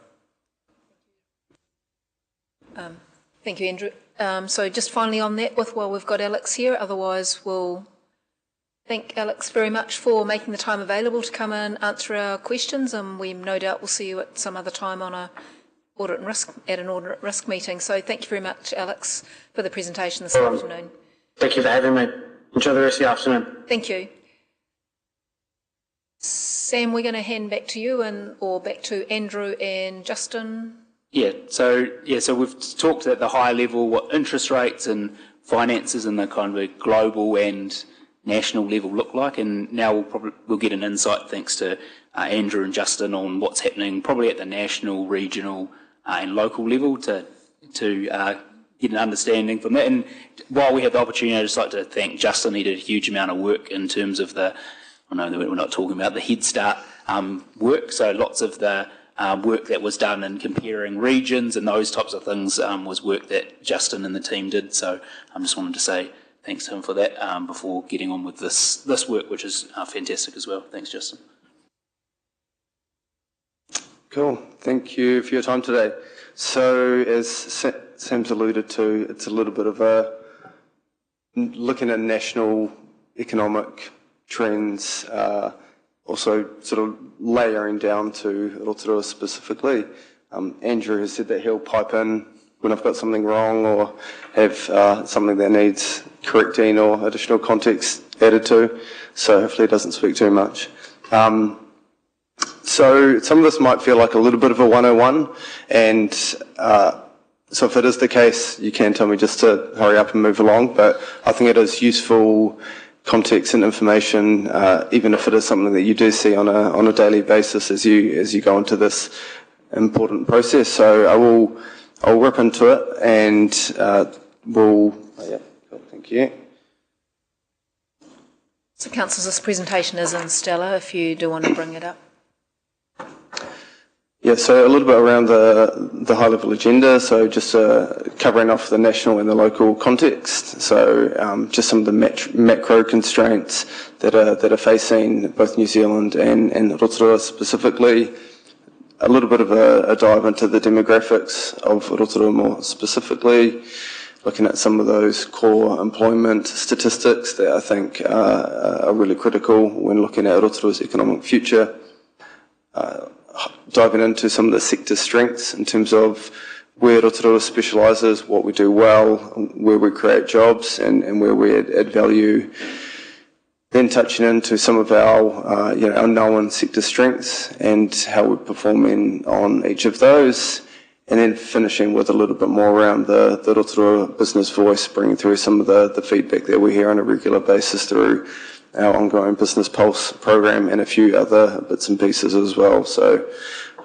Thank you, Andrew. So just finally on that, while we've got Alex here, otherwise we'll thank Alex very much for making the time available to come and answer our questions, and we no doubt will see you at some other time on an audit and risk meeting. So thank you very much, Alex, for the presentation this afternoon. Thank you for having me. Enjoy the rest of the afternoon. Thank you. Sam, we're going to hand back to you or back to Andrew and Justin. So we've talked at the high level what interest rates and finances and the kind of a global and national level look like, and now we'll get an insight thanks to Andrew and Justin on what's happening probably at the national, regional and local level to get an understanding from that. And while we have the opportunity, I'd just like to thank Justin. He did a huge amount of work in terms of I know that we're not talking about the Head Start work, so lots of the work that was done in comparing regions and those types of things was work that Justin and the team did. So I just wanted to say thanks to him for that before getting on with this work, which is fantastic as well. Thanks, Justin. Cool. Thank you for your time today. So as Sam's alluded to, it's a little bit of looking at national economic trends, also sort of layering down to Rotorua specifically. Andrew has said that he'll pipe in when I've got something wrong or have something that needs correcting or additional context added to, so hopefully it doesn't speak too much. So some of this might feel like a little bit of a 101, and so if it is the case, you can tell me just to hurry up and move along, but I think it is useful context and information, even if it is something that you do see on a daily basis as you go into this important process. So I'll rip into it, and thank you. So, councillors, this presentation is in Stella, if you do want to bring it up. Yeah, so a little bit around the high-level agenda, so just covering off the national and the local context, so just some of the macro constraints that are facing both New Zealand and Rotorua specifically, a little bit of a dive into the demographics of Rotorua more specifically, looking at some of those core employment statistics that I think are really critical when looking at Rotorua's economic future, diving into some of the sector strengths in terms of where Rotorua specialises, what we do well, where we create jobs and where we add value. Then touching into some of our known sector strengths and how we're performing on each of those. And then finishing with a little bit more around the Rotorua business voice, bringing through some of the feedback that we hear on a regular basis through our ongoing Business Pulse program and a few other bits and pieces as well. So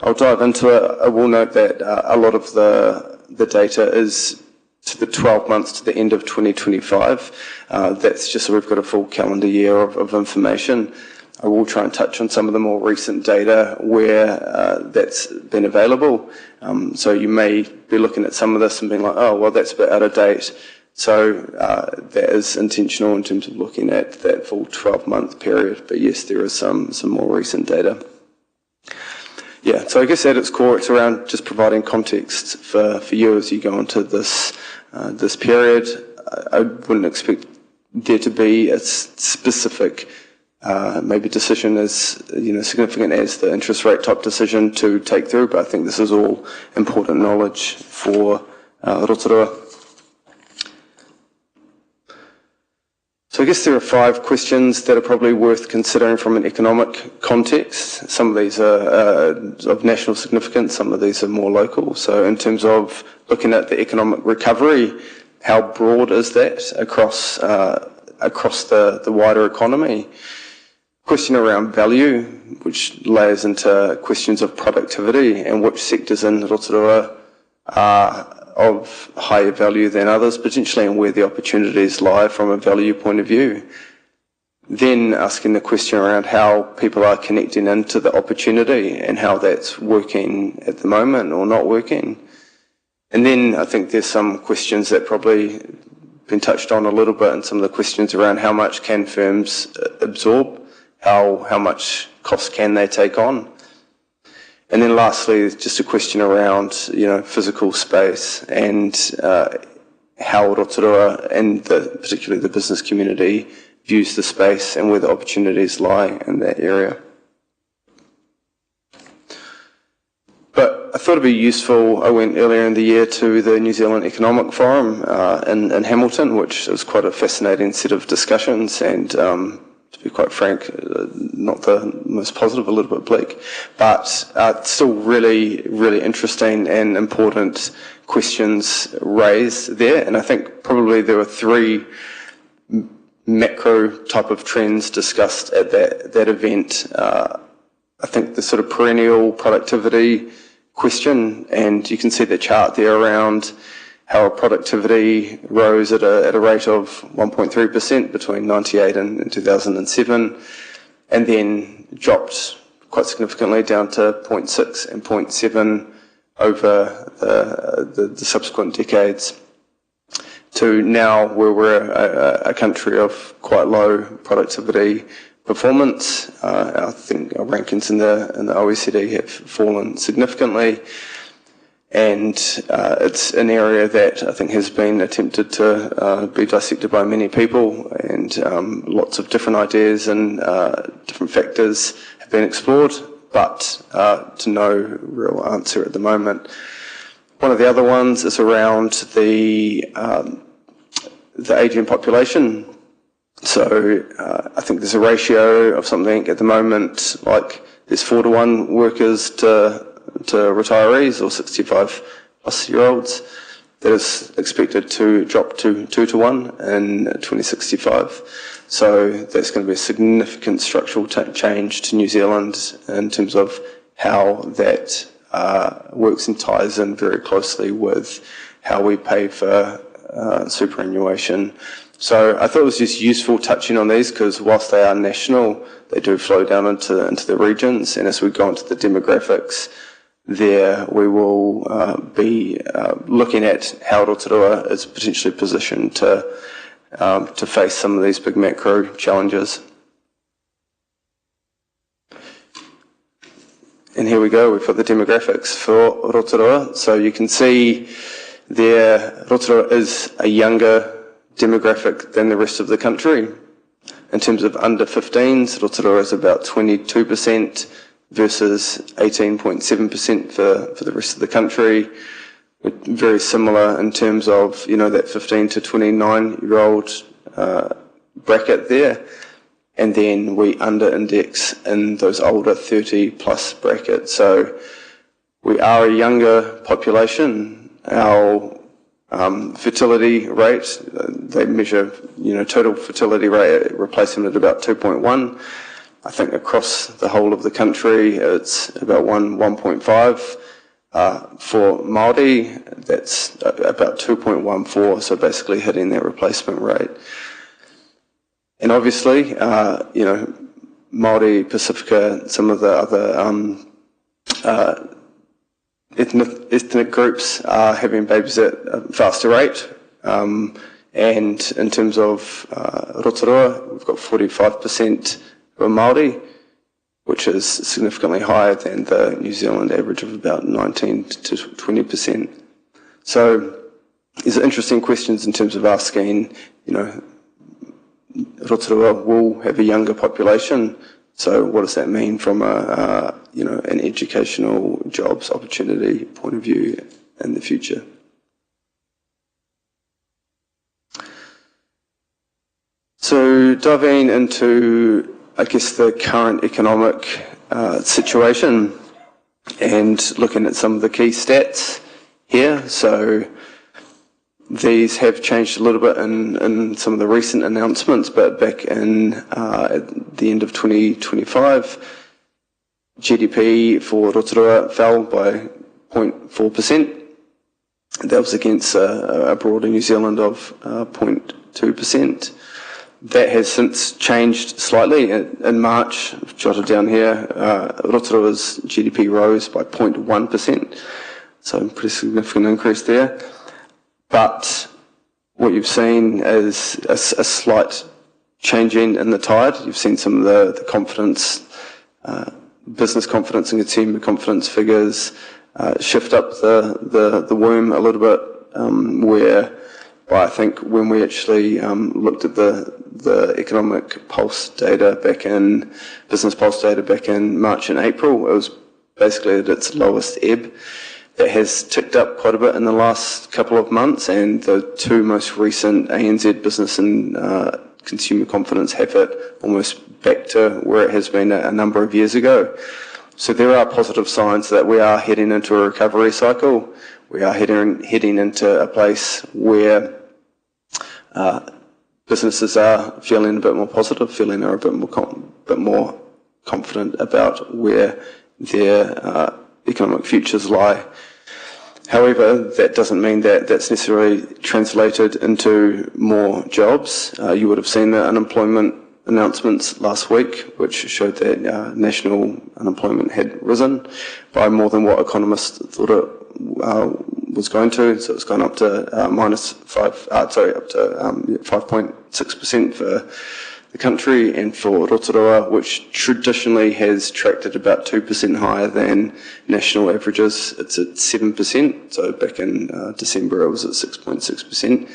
I'll dive into it. I will note that a lot of the data is to the 12 months to the end of 2025. That's just so we've got a full calendar year of information. I will try and touch on some of the more recent data where that's been available. So you may be looking at some of this and being like, oh, well, that's a bit out of date. So that is intentional in terms of looking at that full 12-month period. But yes, there is some more recent data. Yeah, so I guess at its core, it's around just providing context for you as you go into this period. I wouldn't expect there to be a specific maybe decision as significant as the interest rate type decision to take through, but I think this is all important knowledge for Rotorua. So I guess there are 5 questions that are probably worth considering from an economic context. Some of these are of national significance, some of these are more local. So in terms of looking at the economic recovery, how broad is that across the wider economy? Question around value, which layers into questions of productivity and which sectors in Rotorua are of higher value than others, potentially, and where the opportunities lie from a value point of view. Then asking the question around how people are connecting into the opportunity and how that's working at the moment or not working. And then I think there's some questions that probably been touched on a little bit, and some of the questions around how much can firms absorb, how much cost can they take on. And then lastly, just a question around, physical space and how Rotorua and particularly the business community views the space and where the opportunities lie in that area. But I thought it'd be useful, I went earlier in the year to the New Zealand Economic Forum in Hamilton, which was quite a fascinating set of discussions, and to be quite frank, not the most positive, a little bit bleak, but still really, really interesting and important questions raised there. And I think probably there were 3 macro type of trends discussed at that event I think, the sort of perennial productivity question, and you can see the chart there around how productivity rose at a rate of 1.3% between 98 and 2007, and then dropped quite significantly down to 0.6 and 0.7 over the subsequent decades, to now where we're a country of quite low productivity performance. I think our rankings in the OECD have fallen significantly, and it's an area that I think has been attempted to be dissected by many people, and lots of different ideas and different factors have been explored, but to no real answer at the moment. One of the other ones is around the ageing population. So I think there's a ratio of something at the moment, like there's 4-to-1 workers to retirees or 65-plus-year-olds. That is expected to drop to 2-to-1 in 2065. So that's going to be a significant structural change to New Zealand in terms of how that works and ties in very closely with how we pay for superannuation. So I thought it was just useful touching on these, because whilst they are national, they do flow down into the regions, and as we go into the demographics there, we will be looking at how Rotorua is potentially positioned to face some of these big macro challenges. And here we go, we've got the demographics for Rotorua. So you can see there, Rotorua is a younger demographic than the rest of the country. In terms of under 15s, Rotorua is about 22% versus 18.7% for the rest of the country. We're very similar in terms of, that 15 to 29-year-old bracket there. And then we under-index in those older 30-plus brackets. So we are a younger population. Our fertility rate, they measure, total fertility rate, replacement at about 2.1. I think across the whole of the country, it's about 1.5. For Māori, that's about 2.14, so basically hitting that replacement rate. And obviously, Māori, Pacifica, some of the other ethnic groups are having babies at a faster rate. And in terms of Rotorua, we've got 45% who are Māori, which is significantly higher than the New Zealand average of about 19 to 20%. So these are interesting questions in terms of asking, Rotorua will have a younger population, so what does that mean from an educational jobs opportunity point of view in the future? So diving into, I guess, the current economic situation and looking at some of the key stats here. So these have changed a little bit in some of the recent announcements, but back in at the end of 2025, GDP for Rotorua fell by 0.4%. That was against a broader New Zealand of 0.2%. That has since changed slightly. In March, I've jotted down here, Rotorua's GDP rose by 0.1%, so a pretty significant increase there. But what you've seen is a slight changing in the tide. You've seen some of the confidence, business confidence and consumer confidence figures shift up the womb a little bit, where I think when we actually looked at the economic pulse data business pulse data back in March and April, it was basically at its lowest ebb. That has ticked up quite a bit in the last couple of months, and the two most recent ANZ business and consumer confidence have it almost back to where it has been a number of years ago. So there are positive signs that we are heading into a recovery cycle. We are heading into a place where businesses are feeling a bit more positive, feeling are a bit more confident about where their economic futures lie. However, that doesn't mean that that's necessarily translated into more jobs. You would have seen the unemployment announcements last week, which showed that national unemployment had risen by more than what economists thought it was going to. So it's gone up to up to 5.6% for the country, and for Rotorua, which traditionally has tracked at about 2% higher than national averages, it's at 7%. So back in December, it was at 6.6%.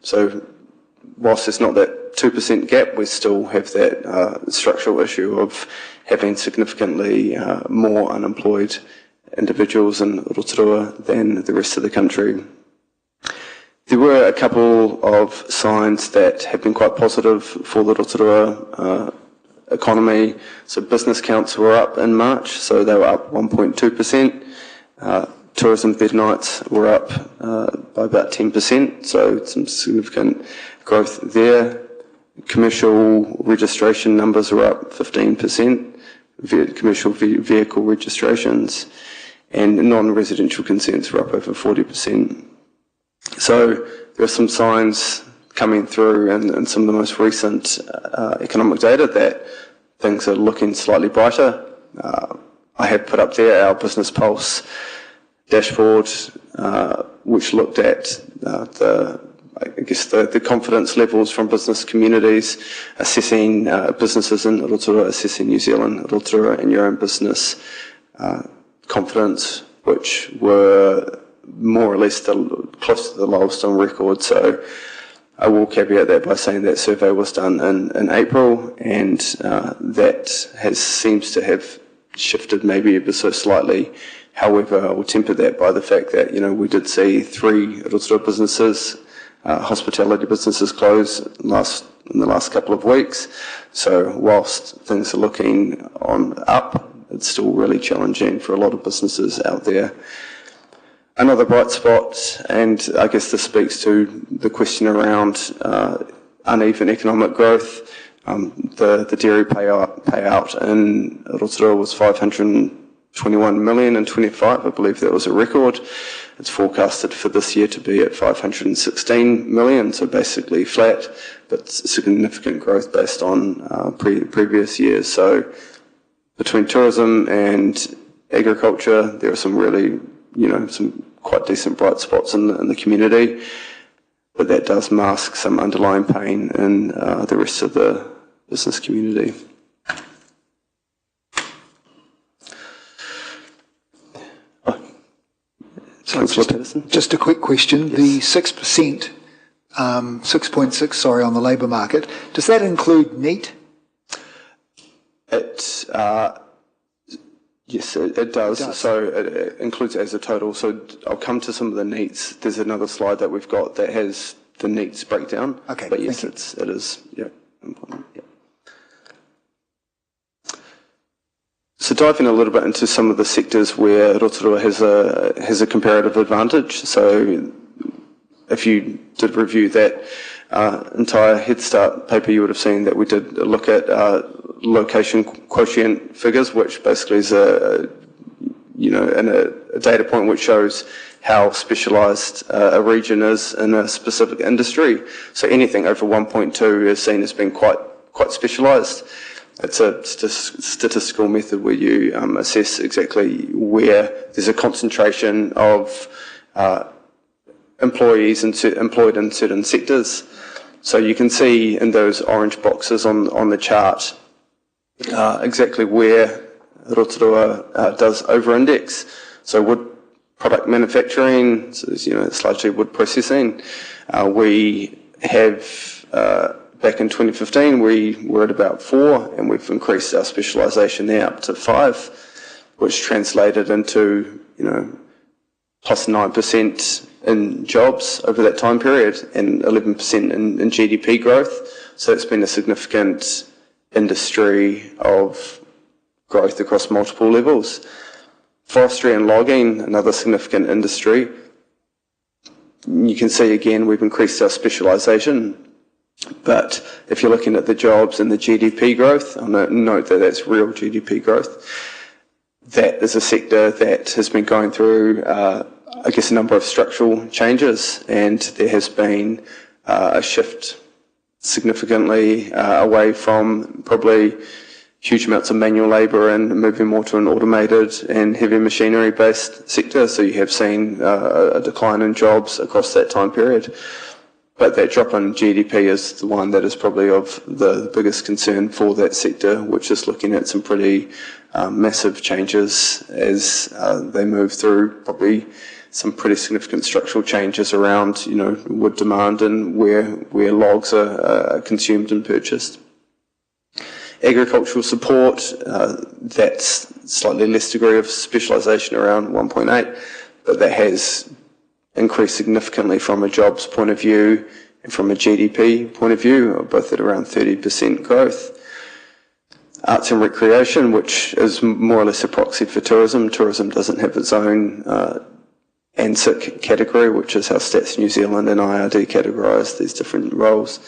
So whilst it's not that 2% gap, we still have that structural issue of having significantly more unemployed individuals in Rotorua than the rest of the country. There were a couple of signs that have been quite positive for the Rotorua economy. So business counts were up in March, so they were up 1.2%. Tourism bed nights were up by about 10%, so some significant growth there. Commercial registration numbers were up 15%, commercial vehicle registrations, and non-residential consents were up over 40%. So there are some signs coming through in some of the most recent economic data that things are looking slightly brighter. I have put up there our Business Pulse dashboard, which looked at the confidence levels from business communities, assessing businesses in Rotorua, assessing New Zealand, Rotorua, and your own business confidence, which were more or less close to the lowest on record. So I will caveat that by saying that survey was done in April, and that seems to have shifted maybe ever so slightly. However, I will temper that by the fact that, we did see 3 Rotorua businesses, hospitality businesses, close in the last couple of weeks. So whilst things are looking up, it's still really challenging for a lot of businesses out there. Another bright spot, and I guess this speaks to the question around uneven economic growth. The dairy payout in Rotorua was 521 million in 25. I believe that was a record. It's forecasted for this year to be at 516 million, so basically flat, but significant growth based on previous years. So between tourism and agriculture, there are some really, some quite decent bright spots in the community, but that does mask some underlying pain in the rest of the business community. Just a quick question. Yes. The 6%, 6.6, on the labour market, does that include NEAT? Yes, it does. So it includes it as a total. So I'll come to some of the NEATs. There's another slide that we've got that has the NEATs breakdown. Okay. But yes, it is. Yeah. Yeah. So diving a little bit into some of the sectors where Rotorua has a comparative advantage. So if you did review that entire Head Start paper, you would have seen that we did look at location quotient figures, which basically is a data point which shows how specialised a region is in a specific industry. So anything over 1.2 is seen as being quite specialised. It's a statistical method where you assess exactly where there's a concentration of employees employed in certain sectors. So you can see in those orange boxes on the chart exactly where Rotorua does over-index. So wood product manufacturing, so it's largely wood processing. We have, back in 2015, we were at about 4, and we've increased our specialisation there up to 5, which translated into, plus 9% in jobs over that time period and 11% in GDP growth. So it's been a significant industry of growth across multiple levels. Forestry and logging, another significant industry. You can see again we've increased our specialisation But if you're looking at the jobs and the GDP growth, I'll note that that's real GDP growth. That is a sector that has been going through, I guess, a number of structural changes, and there has been a shift significantly away from probably huge amounts of manual labour and moving more to an automated and heavy machinery-based sector. So you have seen a decline in jobs across that time period. But that drop in GDP is the one that is probably of the biggest concern for that sector, which is looking at some pretty massive changes as they move through probably some pretty significant structural changes around, wood demand and where logs are consumed and purchased. Agricultural support, that's slightly less degree of specialisation, around 1.8, but that has increased significantly from a jobs point of view and from a GDP point of view, both at around 30% growth. Arts and recreation, which is more or less a proxy for tourism. Tourism doesn't have its own ANZIC category, which is how Stats New Zealand and IRD categorise these different roles.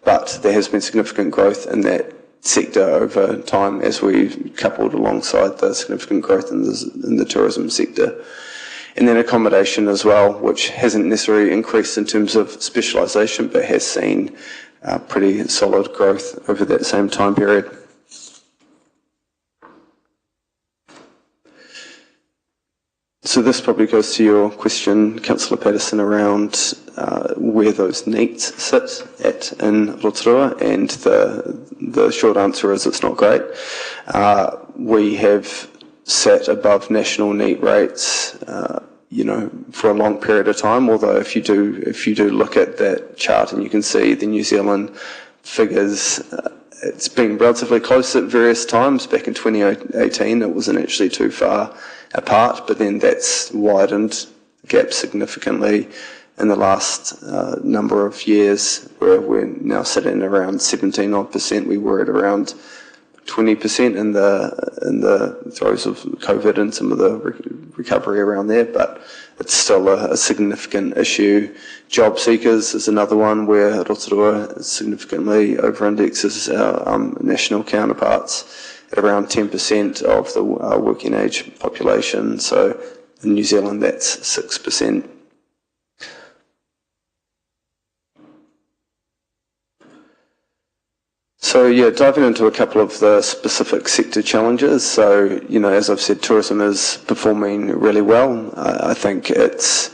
But there has been significant growth in that sector over time as we've coupled alongside the significant growth in the tourism sector. And then accommodation as well, which hasn't necessarily increased in terms of specialisation, but has seen pretty solid growth over that same time period. So this probably goes to your question, Councillor Patterson, around where those needs sit at in Rotorua, and the short answer is it's not great. We have sat above national NEAT rates, for a long period of time. Although if you do look at that chart and you can see the New Zealand figures, it's been relatively close at various times. Back in 2018, it wasn't actually too far apart, but then that's widened the gap significantly in the last number of years, where we're now sitting around 17 odd %. We were at around 20% in the throes of COVID and some of the recovery around there, but it's still a significant issue. Job seekers is another one where Rotorua significantly over-indexes our national counterparts at around 10% of the working age population. So in New Zealand, that's 6%. So yeah, diving into a couple of the specific sector challenges. So, as I've said, tourism is performing really well. I think it's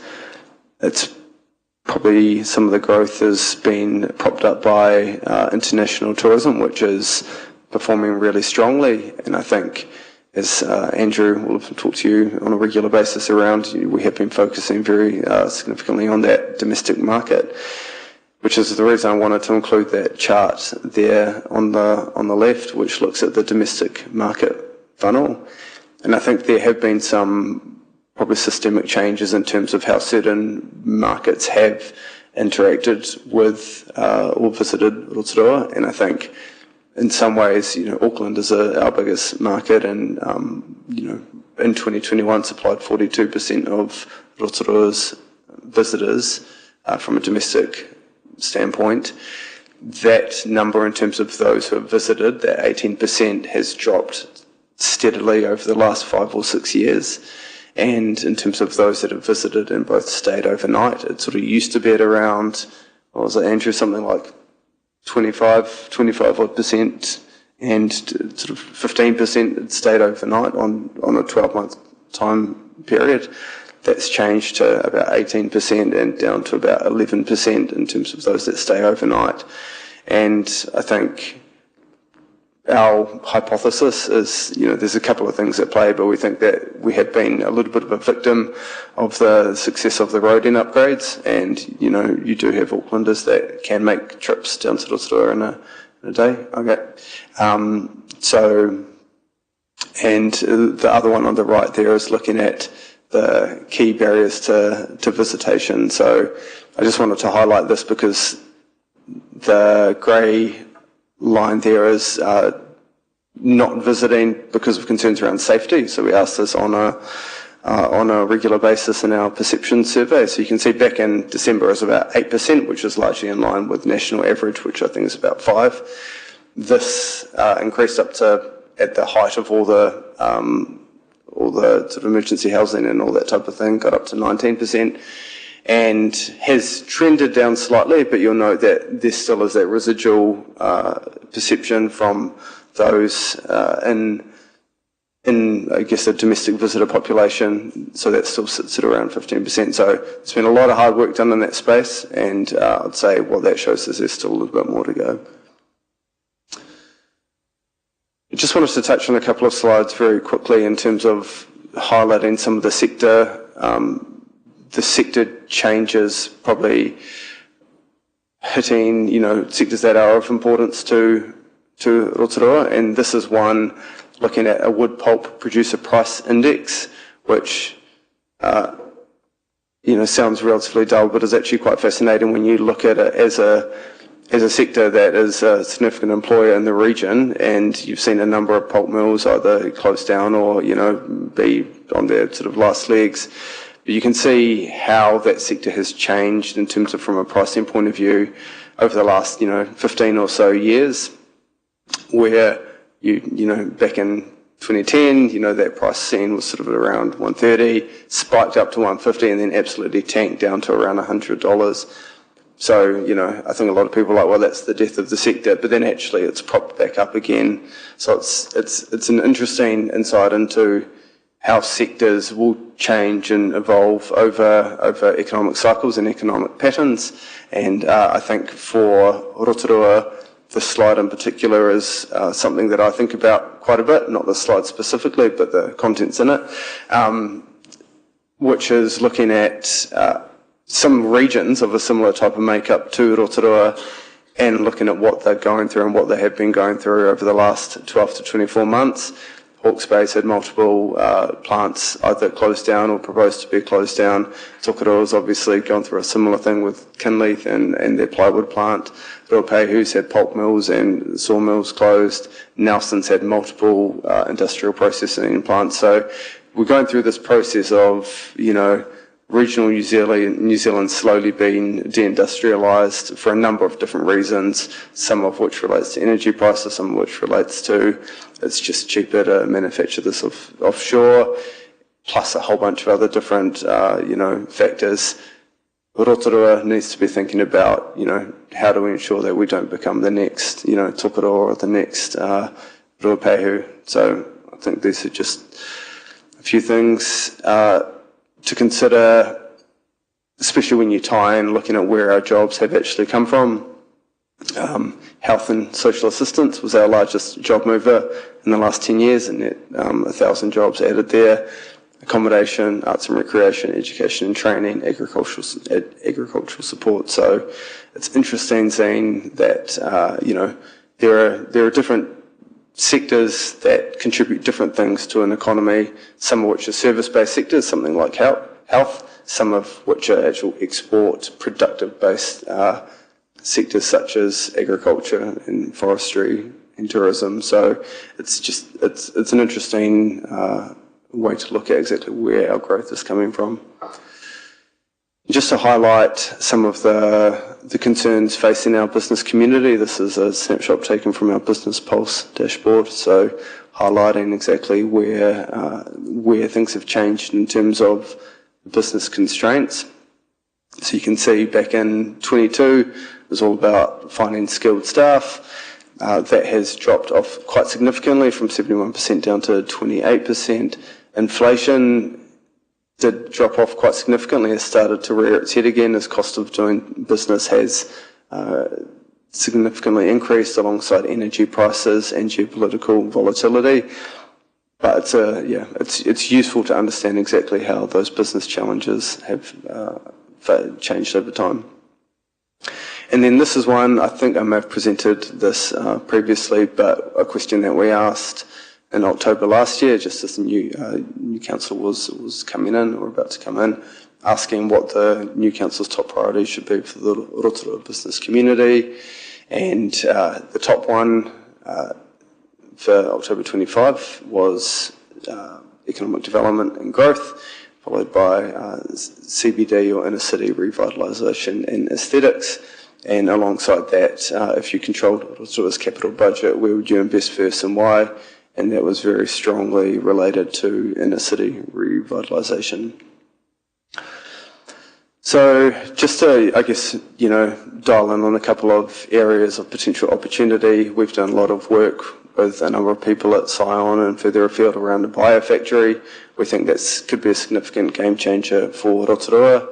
probably some of the growth has been propped up by international tourism, which is performing really strongly. And I think, as Andrew will have talked to you on a regular basis around, we have been focusing very significantly on that domestic market, which is the reason I wanted to include that chart there on the left, which looks at the domestic market funnel. And I think there have been some probably systemic changes in terms of how certain markets have interacted with or visited Rotorua. And I think in some ways, Auckland is our biggest market, and in 2021 supplied 42% of Rotorua's visitors from a domestic standpoint. That number in terms of those who have visited, that 18%, has dropped steadily over the last 5 or 6 years. And in terms of those that have visited and both stayed overnight, it sort of used to be at around, what was it, Andrew, something like 25 odd %, and sort of 15% had stayed overnight on a 12-month time period. That's changed to about 18% and down to about 11% in terms of those that stay overnight. And I think our hypothesis is, there's a couple of things at play, but we think that we have been a little bit of a victim of the success of the roading upgrades. And, you do have Aucklanders that can make trips down to Rotorua in a day. Okay. And the other one on the right there is looking at the key barriers to visitation. So I just wanted to highlight this because the grey line there is not visiting because of concerns around safety. So we asked this on a on a regular basis in our perception survey. So you can see back in December it was about 8%, which is largely in line with national average, which I think is about 5%. This increased up to, at the height of all the sort of emergency housing and all that type of thing, got up to 19%, and has trended down slightly, but you'll note that there still is that residual perception from those in I guess the domestic visitor population, so that still sits at around 15%. So there's been a lot of hard work done in that space, and I'd say what that shows is there's still a little bit more to go. I just wanted to touch on a couple of slides very quickly in terms of highlighting some of the sector changes, probably hitting, sectors that are of importance to Rotorua, and this is one looking at a wood pulp producer price index, which sounds relatively dull, but is actually quite fascinating when you look at it as a sector that is a significant employer in the region, and you've seen a number of pulp mills either close down or be on their sort of last legs. But you can see how that sector has changed in terms of from a pricing point of view over the last 15 or so years, where back in 2010, that price scene was sort of around $130, spiked up to $150, and then absolutely tanked down to around $100. So, I think a lot of people are like, well, that's the death of the sector, but then actually it's propped back up again. So it's an interesting insight into how sectors will change and evolve over economic cycles and economic patterns. And I think for Rotorua, this slide in particular is something that I think about quite a bit, not the slide specifically, but the contents in it, which is looking at some regions of a similar type of makeup to Rotorua and looking at what they're going through and what they have been going through over the last 12 to 24 months. Hawke's Bay's had multiple plants either closed down or proposed to be closed down. Tokeroa's obviously gone through a similar thing with Kinleith and their plywood plant. Ruapehu's had pulp mills and sawmills closed. Nelson's had multiple industrial processing plants. So we're going through this process of, regional New Zealand slowly being deindustrialised for a number of different reasons, some of which relates to energy prices, some of which relates to it's just cheaper to manufacture this offshore, plus a whole bunch of other different, factors. Rotorua needs to be thinking about, how do we ensure that we don't become the next, Tokeroa or the next Ruapehu. So I think these are just a few things to consider, especially when you tie in looking at where our jobs have actually come from. Health and social assistance was our largest job mover in the last 10 years, and 1,000 jobs added there. Accommodation, arts and recreation, education and training, agricultural support. So it's interesting seeing that there are different sectors that contribute different things to an economy, some of which are service-based sectors, something like health, some of which are actual export, productive-based sectors such as agriculture and forestry and tourism. So it's an interesting way to look at exactly where our growth is coming from. Just to highlight some of the concerns facing our business community, this is a snapshot taken from our Business Pulse dashboard, so highlighting exactly where things have changed in terms of business constraints. So you can see back in 22, it was all about finding skilled staff. That has dropped off quite significantly from 71% down to 28%. Inflation did drop off quite significantly. It started to rear its head again as cost of doing business has significantly increased alongside energy prices and geopolitical volatility. But it's useful to understand exactly how those business challenges have changed over time. And then this is one, I think I may have presented this previously, but a question that we asked in October last year, just as the new council was coming in or about to come in, asking what the new council's top priorities should be for the Rotorua business community. And the top one for October 25 was economic development and growth, followed by CBD or inner city revitalisation and aesthetics. And alongside that, if you controlled Rotorua's capital budget, where would you invest first and why? And that was very strongly related to inner city revitalisation. So just to, I guess, dial in on a couple of areas of potential opportunity. We've done a lot of work with a number of people at Scion and further afield around the biofactory. We think that could be a significant game changer for Rotorua.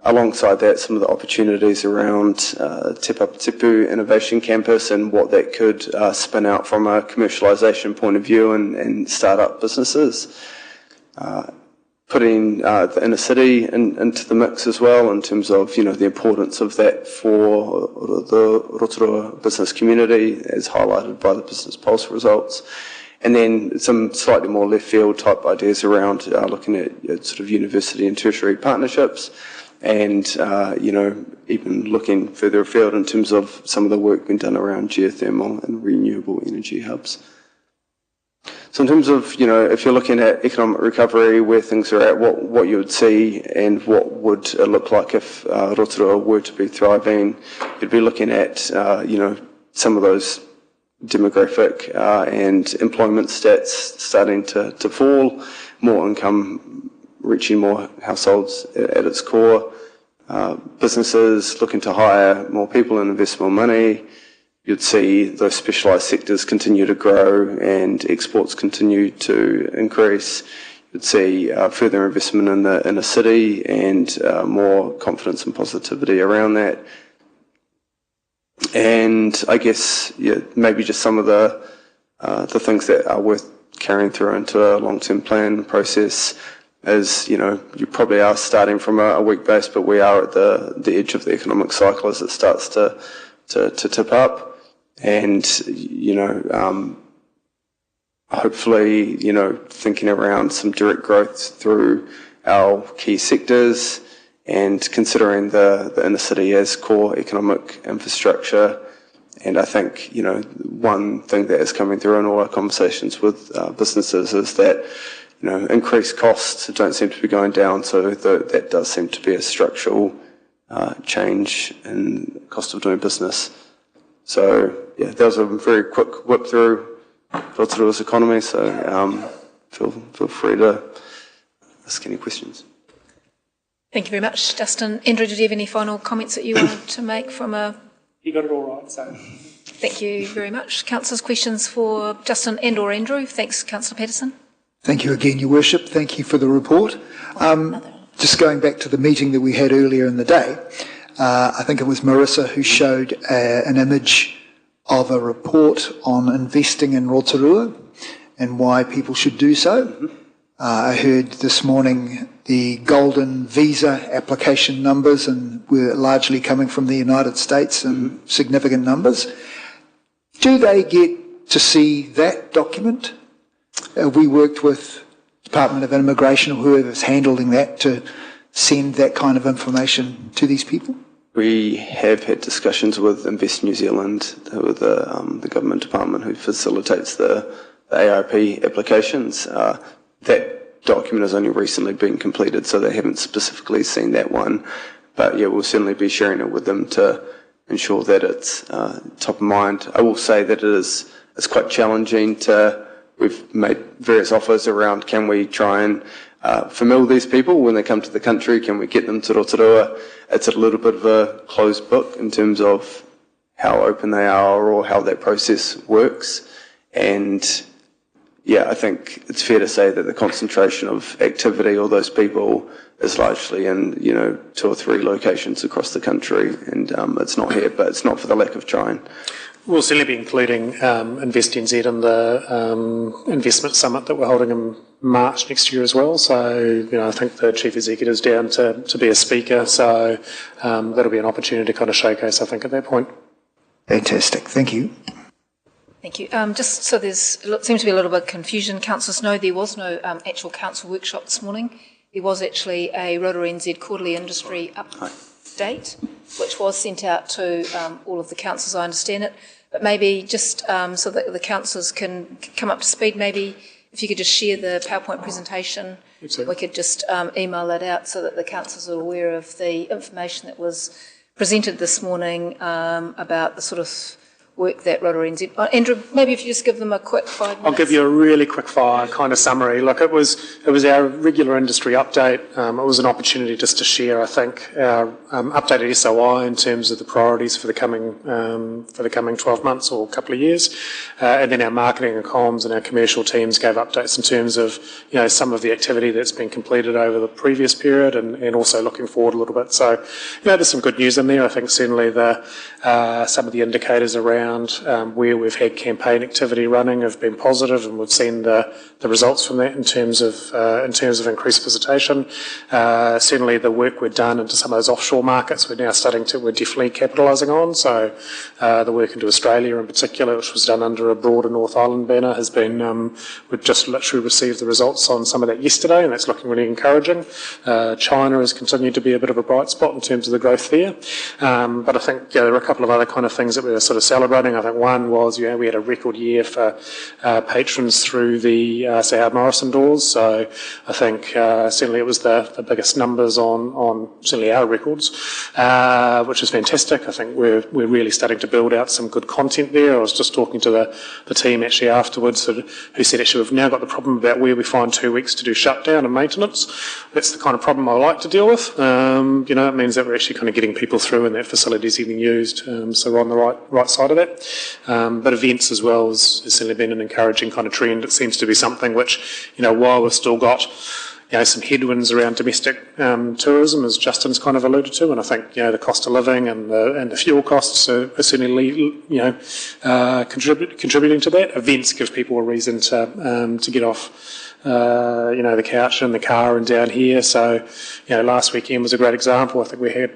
Alongside that, some of the opportunities around Te Papatipu Innovation Campus and what that could spin out from a commercialisation point of view and start-up businesses. Putting the inner city into the mix as well in terms of, the importance of that for the Rotorua business community as highlighted by the Business Pulse results. And then some slightly more left field type ideas around looking at sort of university and tertiary partnerships and, even looking further afield in terms of some of the work being done around geothermal and renewable energy hubs. So in terms of, if you're looking at economic recovery, where things are at, what you would see and what would it look like if Rotorua were to be thriving, you'd be looking at, some of those demographic and employment stats starting to fall, more income reaching more households at its core, businesses looking to hire more people and invest more money. You'd see those specialised sectors continue to grow and exports continue to increase. You'd see further investment in the inner city and more confidence and positivity around that. And I guess, maybe just some of the things that are worth carrying through into a long-term plan process is, you probably are starting from a weak base, but we are at the edge of the economic cycle as it starts to tip up. And, hopefully, thinking around some direct growth through our key sectors and considering the inner city as core economic infrastructure. And I think, one thing that is coming through in all our conversations with businesses is that, increased costs don't seem to be going down, so that does seem to be a structural change in cost of doing business. So, that was a very quick whip through Rotorua's economy, so feel free to ask any questions. Thank you very much, Justin. Andrew, did you have any final comments that you wanted to make from a... You got it all right, so... Thank you very much. Councillors, questions for Justin and or Andrew? Thanks, Councillor Patterson. Thank you again, Your Worship. Thank you for the report. Just going back to the meeting that we had earlier in the day, I think it was Marissa who showed an image of a report on investing in Rotorua and why people should do so. I heard this morning the golden visa application numbers and were largely coming from the United States in significant numbers. Do they get to see that document? Have we worked with Department of Immigration or whoever's handling that to send that kind of information to these people? We have had discussions with Invest New Zealand, with the government department who facilitates the AIP applications. That document has only recently been completed, so they haven't specifically seen that one. But we'll certainly be sharing it with them to ensure that it's top of mind. I will say that it's quite challenging we've made various offers around can we try and familiar these people when they come to the country, can we get them to Rotorua? It's a little bit of a closed book in terms of how open they are or how that process works. And I think it's fair to say that the concentration of activity or those people is largely in, 2 or 3 locations across the country. And it's not here, but it's not for the lack of trying. We'll certainly be including Invest NZ in the investment summit that we're holding in March next year as well. So, I think the Chief Executive's down to be a speaker. So that'll be an opportunity to kind of showcase, I think, at that point. Fantastic. Thank you. Thank you. Just so seems to be a little bit of confusion. Councillors, no, there was no actual council workshop this morning. There was actually a Rotorua NZ quarterly industry update, which was sent out to all of the councillors, I understand it. But maybe just so that the councillors can come up to speed, maybe if you could just share the PowerPoint presentation, we could just email that out so that the councillors are aware of the information that was presented this morning about the sort of work that Rotorua NZ. Andrew, maybe if you just give them a quick 5 minutes. I'll give you a really quick fire kind of summary. Look, it was our regular industry update. It was an opportunity just to share, I think, our updated SOI in terms of the priorities for the coming 12 months or couple of years, and then our marketing and comms and our commercial teams gave updates in terms of some of the activity that's been completed over the previous period, and also looking forward a little bit. So there's some good news in there. I think certainly some of the indicators around where we've had campaign activity running have been positive, and we've seen the results from that in terms of increased visitation. Certainly the work we've done into some of those offshore markets we're definitely capitalising on. So the work into Australia in particular, which was done under a broader North Island banner, has been, we've just literally received the results on some of that yesterday, and that's looking really encouraging. China has continued to be a bit of a bright spot in terms of the growth there. But I think there were a couple of other kind of things that we were sort of celebrating. I think one was, we had a record year for patrons through the Sir Howard Morrison doors. So I think certainly it was the biggest numbers on certainly our records, which is fantastic. I think we're really starting to build out some good content there. I was just talking to the team actually afterwards who said actually we've now got the problem about where we find 2 weeks to do shutdown and maintenance. That's the kind of problem I like to deal with. It means that we're actually kind of getting people through and that facility's getting used. So we're on the right side of that. But events as well has certainly been an encouraging kind of trend. It seems to be something which, while we've still got some headwinds around domestic tourism, as Justin's kind of alluded to, and I think the cost of living and the fuel costs are certainly contributing to that. Events give people a reason to get off the couch and the car and down here. So last weekend was a great example. I think we had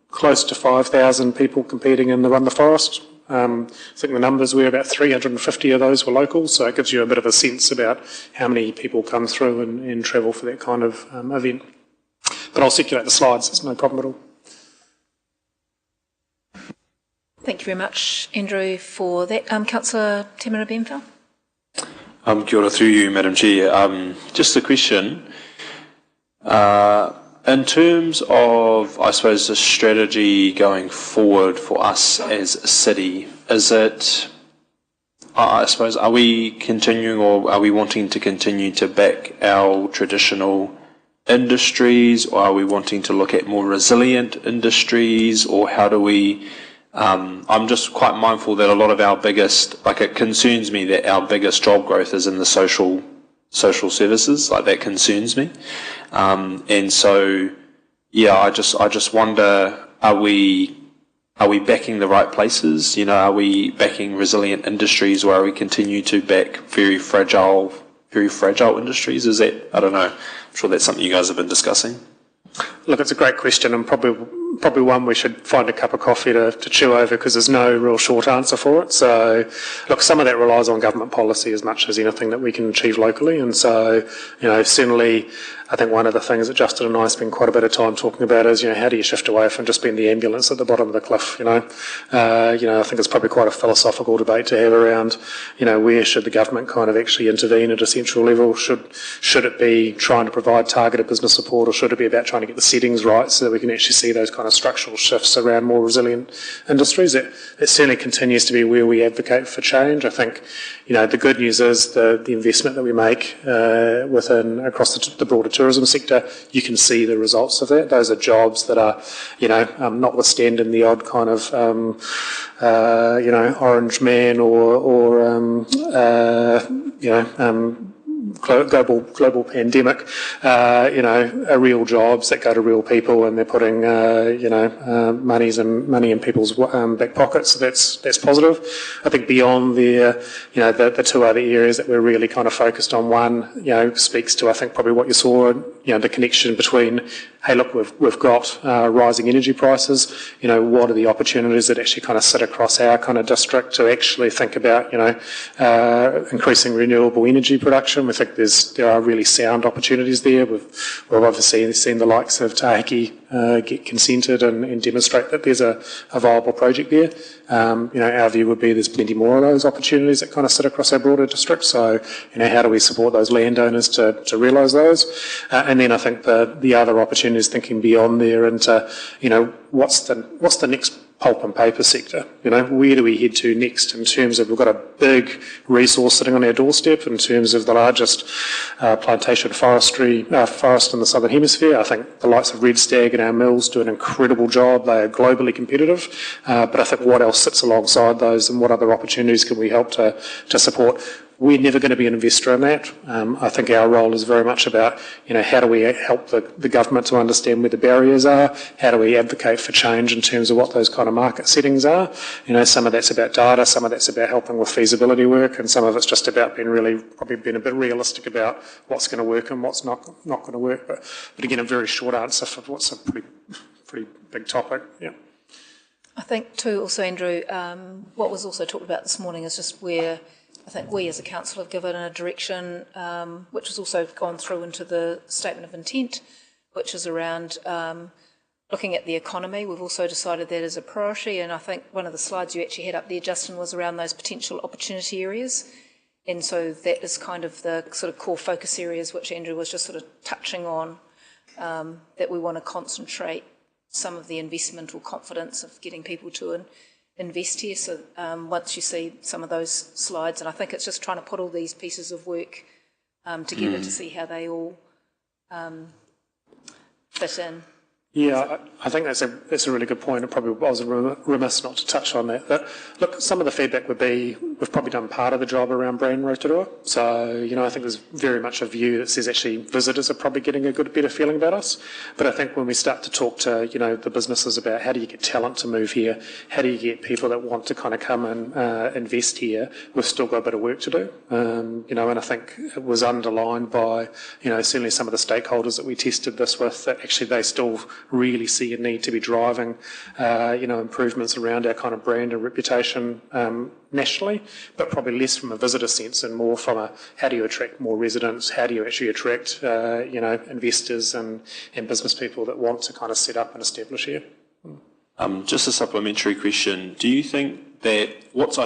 close to 5,000 people competing in the Run the Forest. I think the numbers were about 350 of those were local, so it gives you a bit of a sense about how many people come through and travel for that kind of event. But I'll circulate the slides, it's no problem at all. Thank you very much, Andrew, for that. Councillor Tamara Benfell. Kia ora through you, Madam Chair. Just a question. In terms of, I suppose, the strategy going forward for us as a city, is it, I suppose, are we continuing or are we wanting to continue to back our traditional industries, or are we wanting to look at more resilient industries, or how do we... I'm just quite mindful that a lot of our biggest, it concerns me that our biggest job growth is in the social services, that concerns me. And so, I just wonder, are we backing the right places? Are we backing resilient industries, or are we continue to back very fragile industries? Is that, I don't know, I'm sure that's something you guys have been discussing. Look, it's a great question, and probably one we should find a cup of coffee to chew over, because there's no real short answer for it. So, look, some of that relies on government policy as much as anything that we can achieve locally. And so, certainly, I think one of the things that Justin and I spend quite a bit of time talking about is, how do you shift away from just being the ambulance at the bottom of the cliff? I think it's probably quite a philosophical debate to have around, where should the government kind of actually intervene at a central level? Should it be trying to provide targeted business support, or should it be about trying to get the settings right so that we can actually see those kind of structural shifts around more resilient industries? It certainly continues to be where we advocate for change. I think, the good news is the investment that we make across the broader tourism sector, you can see the results of that. Those are jobs that are, notwithstanding the odd kind of, orange man or global pandemic, are real jobs that go to real people, and they're putting, money in people's back pockets. So that's positive. I think beyond the two other areas that we're really kind of focused on, one, speaks to, I think, probably what you saw, the connection between, hey, look, we've got rising energy prices. What are the opportunities that actually kind of sit across our kind of district to actually think about, increasing renewable energy production? We think there are really sound opportunities there. We've obviously seen the likes of Tahiki get consented and demonstrate that there's a viable project there. Our view would be there's plenty more of those opportunities that kind of sit across our broader district. So, how do we support those landowners to realise those? And then I think the other opportunity is thinking beyond there into, what's the next pulp and paper sector? Where do we head to next in terms of, we've got a big resource sitting on our doorstep in terms of the largest plantation forest in the Southern Hemisphere. I think the likes of Red Stag and our mills do an incredible job. They are globally competitive. But I think what else sits alongside those, and what other opportunities can we help to support? We're never going to be an investor in that. I think our role is very much about, how do we help the government to understand where the barriers are? How do we advocate for change in terms of what those kind of market settings are? Some of that's about data, some of that's about helping with feasibility work, and some of it's just about being a bit realistic about what's going to work and what's not going to work. But again, a very short answer for what's a pretty big topic. Yeah. I think too, also Andrew, what was also talked about this morning is just where I think we as a council have given a direction, which has also gone through into the statement of intent, which is around looking at the economy. We've also decided that as a priority, and I think one of the slides you actually had up there, Justin, was around those potential opportunity areas. And so that is kind of the sort of core focus areas which Andrew was just sort of touching on, that we want to concentrate some of the investment or confidence of getting people to invest here. So once you see some of those slides, and I think it's just trying to put all these pieces of work together to see how they all fit in. Yeah, I think that's a really good point. I was remiss not to touch on that. But look, some of the feedback would be we've probably done part of the job around brand Rotorua. So, I think there's very much a view that says actually visitors are probably getting a better feeling about us. But I think when we start to talk to, the businesses about how do you get talent to move here, how do you get people that want to kind of come and invest here, we've still got a bit of work to do. And I think it was underlined by, certainly some of the stakeholders that we tested this with, that actually they still really see a need to be driving, improvements around our kind of brand and reputation nationally, but probably less from a visitor sense and more from a how do you attract more residents, how do you actually attract, investors and business people that want to kind of set up and establish here. Just a supplementary question. Do you think that, what's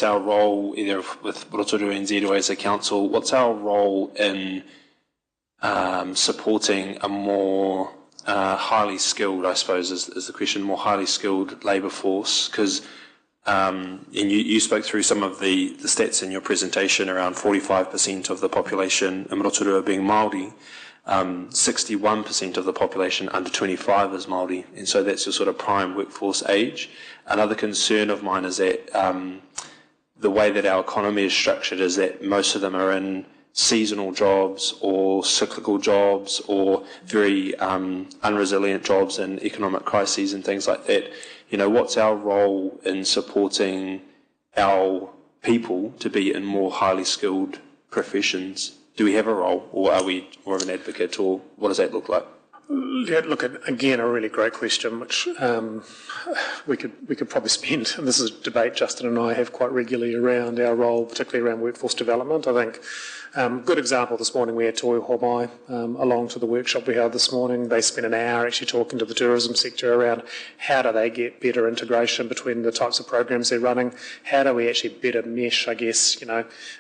our role, either with Rotorua NZ or as a council, what's our role in supporting a more highly skilled, I suppose, is the question, more highly skilled labour force? Because and you spoke through some of the stats in your presentation around 45% of the population in Rotorua being Māori, 61% of the population under 25 is Māori, and so that's your sort of prime workforce age. Another concern of mine is that the way that our economy is structured is that most of them are in seasonal jobs or cyclical jobs or very unresilient jobs in economic crises and things like that. What's our role in supporting our people to be in more highly skilled professions? Do we have a role, or are we more of an advocate, or what does that look like? Yeah, look, again, a really great question, which we could probably spend, and this is a debate Justin and I have quite regularly around our role, particularly around workforce development. I think good example this morning, we had Toi Homai along to the workshop we held this morning. They spent an hour actually talking to the tourism sector around how do they get better integration between the types of programs they're running, how do we actually better mesh, I guess,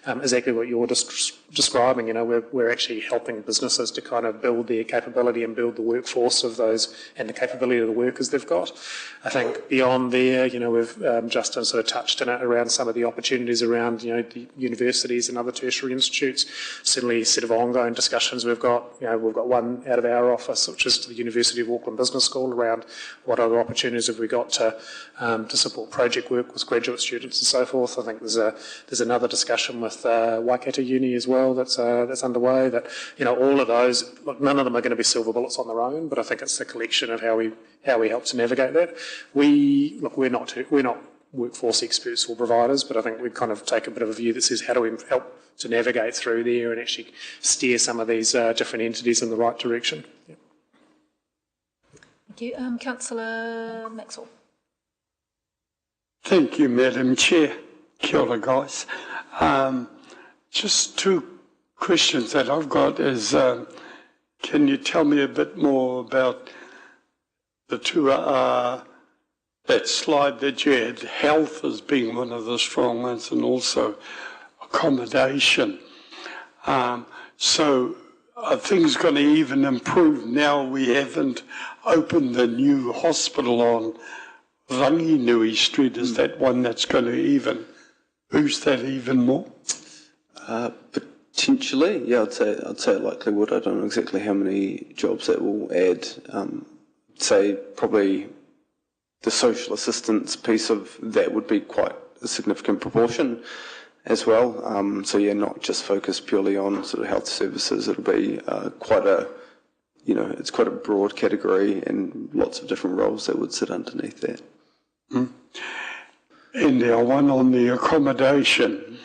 exactly what you're describing. We're actually helping businesses to kind of build their capability and build the workforce of those and the capability of the workers they've got. I think beyond there, we've Justin sort of touched on it around some of the opportunities around, the universities and other tertiary institutes. Certainly a set of ongoing discussions we've got. We've got one out of our office, which is to the University of Auckland Business School, around what other opportunities have we got to support project work with graduate students and so forth. I think there's another discussion with Waikato Uni as well that's underway. That all of those, look, none of them are going to be silver bullets on their own, but I think it's the collection of how we help to navigate that. We're not workforce experts or providers, but I think we kind of take a bit of a view that says how do we help to navigate through there and actually steer some of these different entities in the right direction. Yeah. Thank you. Councillor Maxwell. Thank you, Madam Chair. Kia ora, guys. Just two questions that I've got is, can you tell me a bit more about the two that slide that you had, health as being one of the strong ones, and also accommodation. So are things going to even improve now we haven't opened the new hospital on Ranginui Street? Is that one that's going to even boost that even more? Potentially, yeah, I'd say it likely would. I don't know exactly how many jobs that will add. Say probably the social assistance piece of that would be quite a significant proportion as well. So yeah, not just focused purely on sort of health services. It'll be quite a, it's quite a broad category and lots of different roles that would sit underneath that. And our one on the accommodation,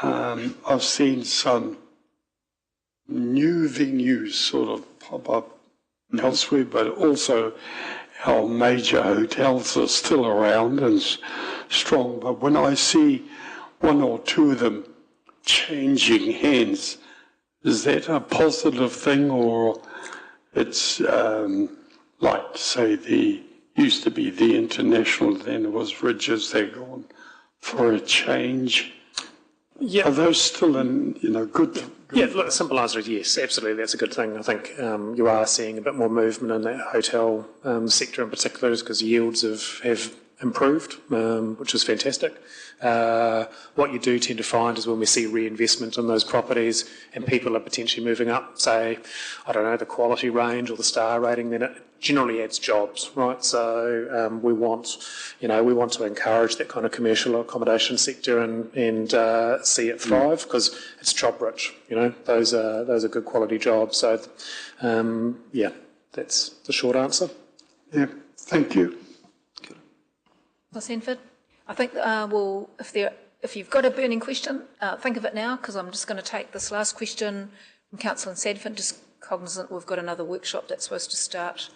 I've seen some new venues sort of pop up elsewhere, but also our major hotels are still around and strong. But when I see one or two of them changing hands, is that a positive thing, or it's like, say, used to be the International, then it was Ridges, they're gone for a change? Yeah. Are those still in, good? Yeah, look, the simple answer is yes, absolutely, that's a good thing. I think you are seeing a bit more movement in that hotel sector in particular, because yields have improved, which is fantastic. What you do tend to find is when we see reinvestment in those properties and people are potentially moving up, say, I don't know, the quality range or the star rating, then it generally adds jobs, right? So we want to encourage that kind of commercial accommodation sector and see it thrive, because it's job rich. Those are good quality jobs. So yeah, that's the short answer. Yeah, thank you. Sanford, I think if you've got a burning question, think of it now, because I'm just going to take this last question from Councillor Sanford, just cognizant we've got another workshop that's supposed to start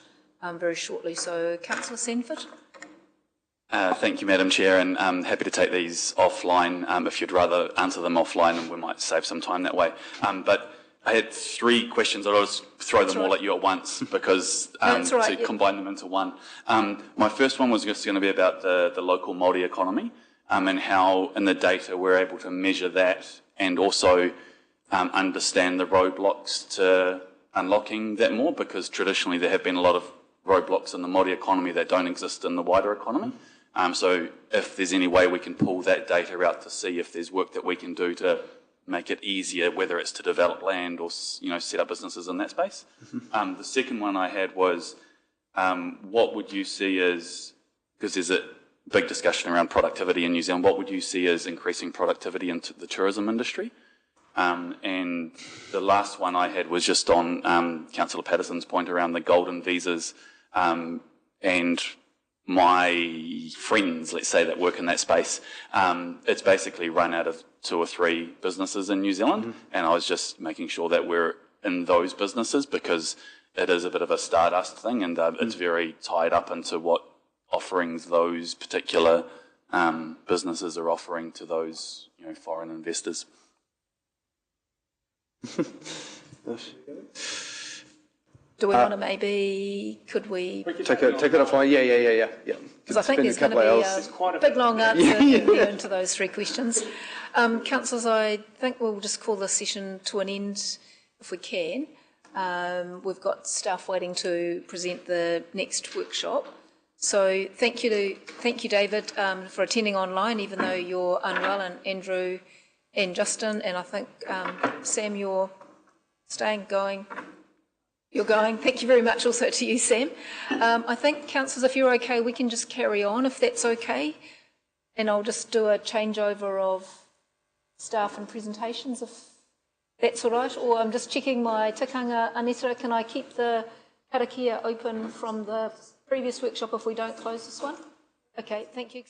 very shortly. So, Councillor Sanford. Thank you, Madam Chair, and I'm happy to take these offline if you'd rather answer them offline, and we might save some time that way. But I had 3 questions. I'll just throw them all at you at once because to combine them into one. My first one was just going to be about the local Māori economy and how in the data we're able to measure that and also understand the roadblocks to unlocking that more, because traditionally there have been a lot of roadblocks in the Māori economy that don't exist in the wider economy. So if there's any way we can pull that data out to see if there's work that we can do to make it easier, whether it's to develop land or set up businesses in that space. The second one I had was, what would you see as, because there's a big discussion around productivity in New Zealand, what would you see as increasing productivity into the tourism industry? And the last one I had was just on Councillor Patterson's point around the golden visas, and my friends, let's say, that work in that space, it's basically run out of 2 or 3 businesses in New Zealand, and I was just making sure that we're in those businesses, because it is a bit of a stardust thing, and it's very tied up into what offerings those particular businesses are offering to those foreign investors. Do we want to could we take it offline? Yeah. Because I think there's going to be a big long answer into those 3 questions. Councillors, I think we'll just call this session to an end if we can. We've got staff waiting to present the next workshop. So thank you, David, for attending online, even though you're unwell, and Andrew and Justin, and I think, Sam, you're going. Thank you very much also to you, Sam. I think, councillors, if you're okay, we can just carry on, if that's okay. And I'll just do a changeover of staff and presentations, if that's all right. Or I'm just checking my tikanga. Anita, can I keep the karakia open from the previous workshop if we don't close this one? Okay, thank you.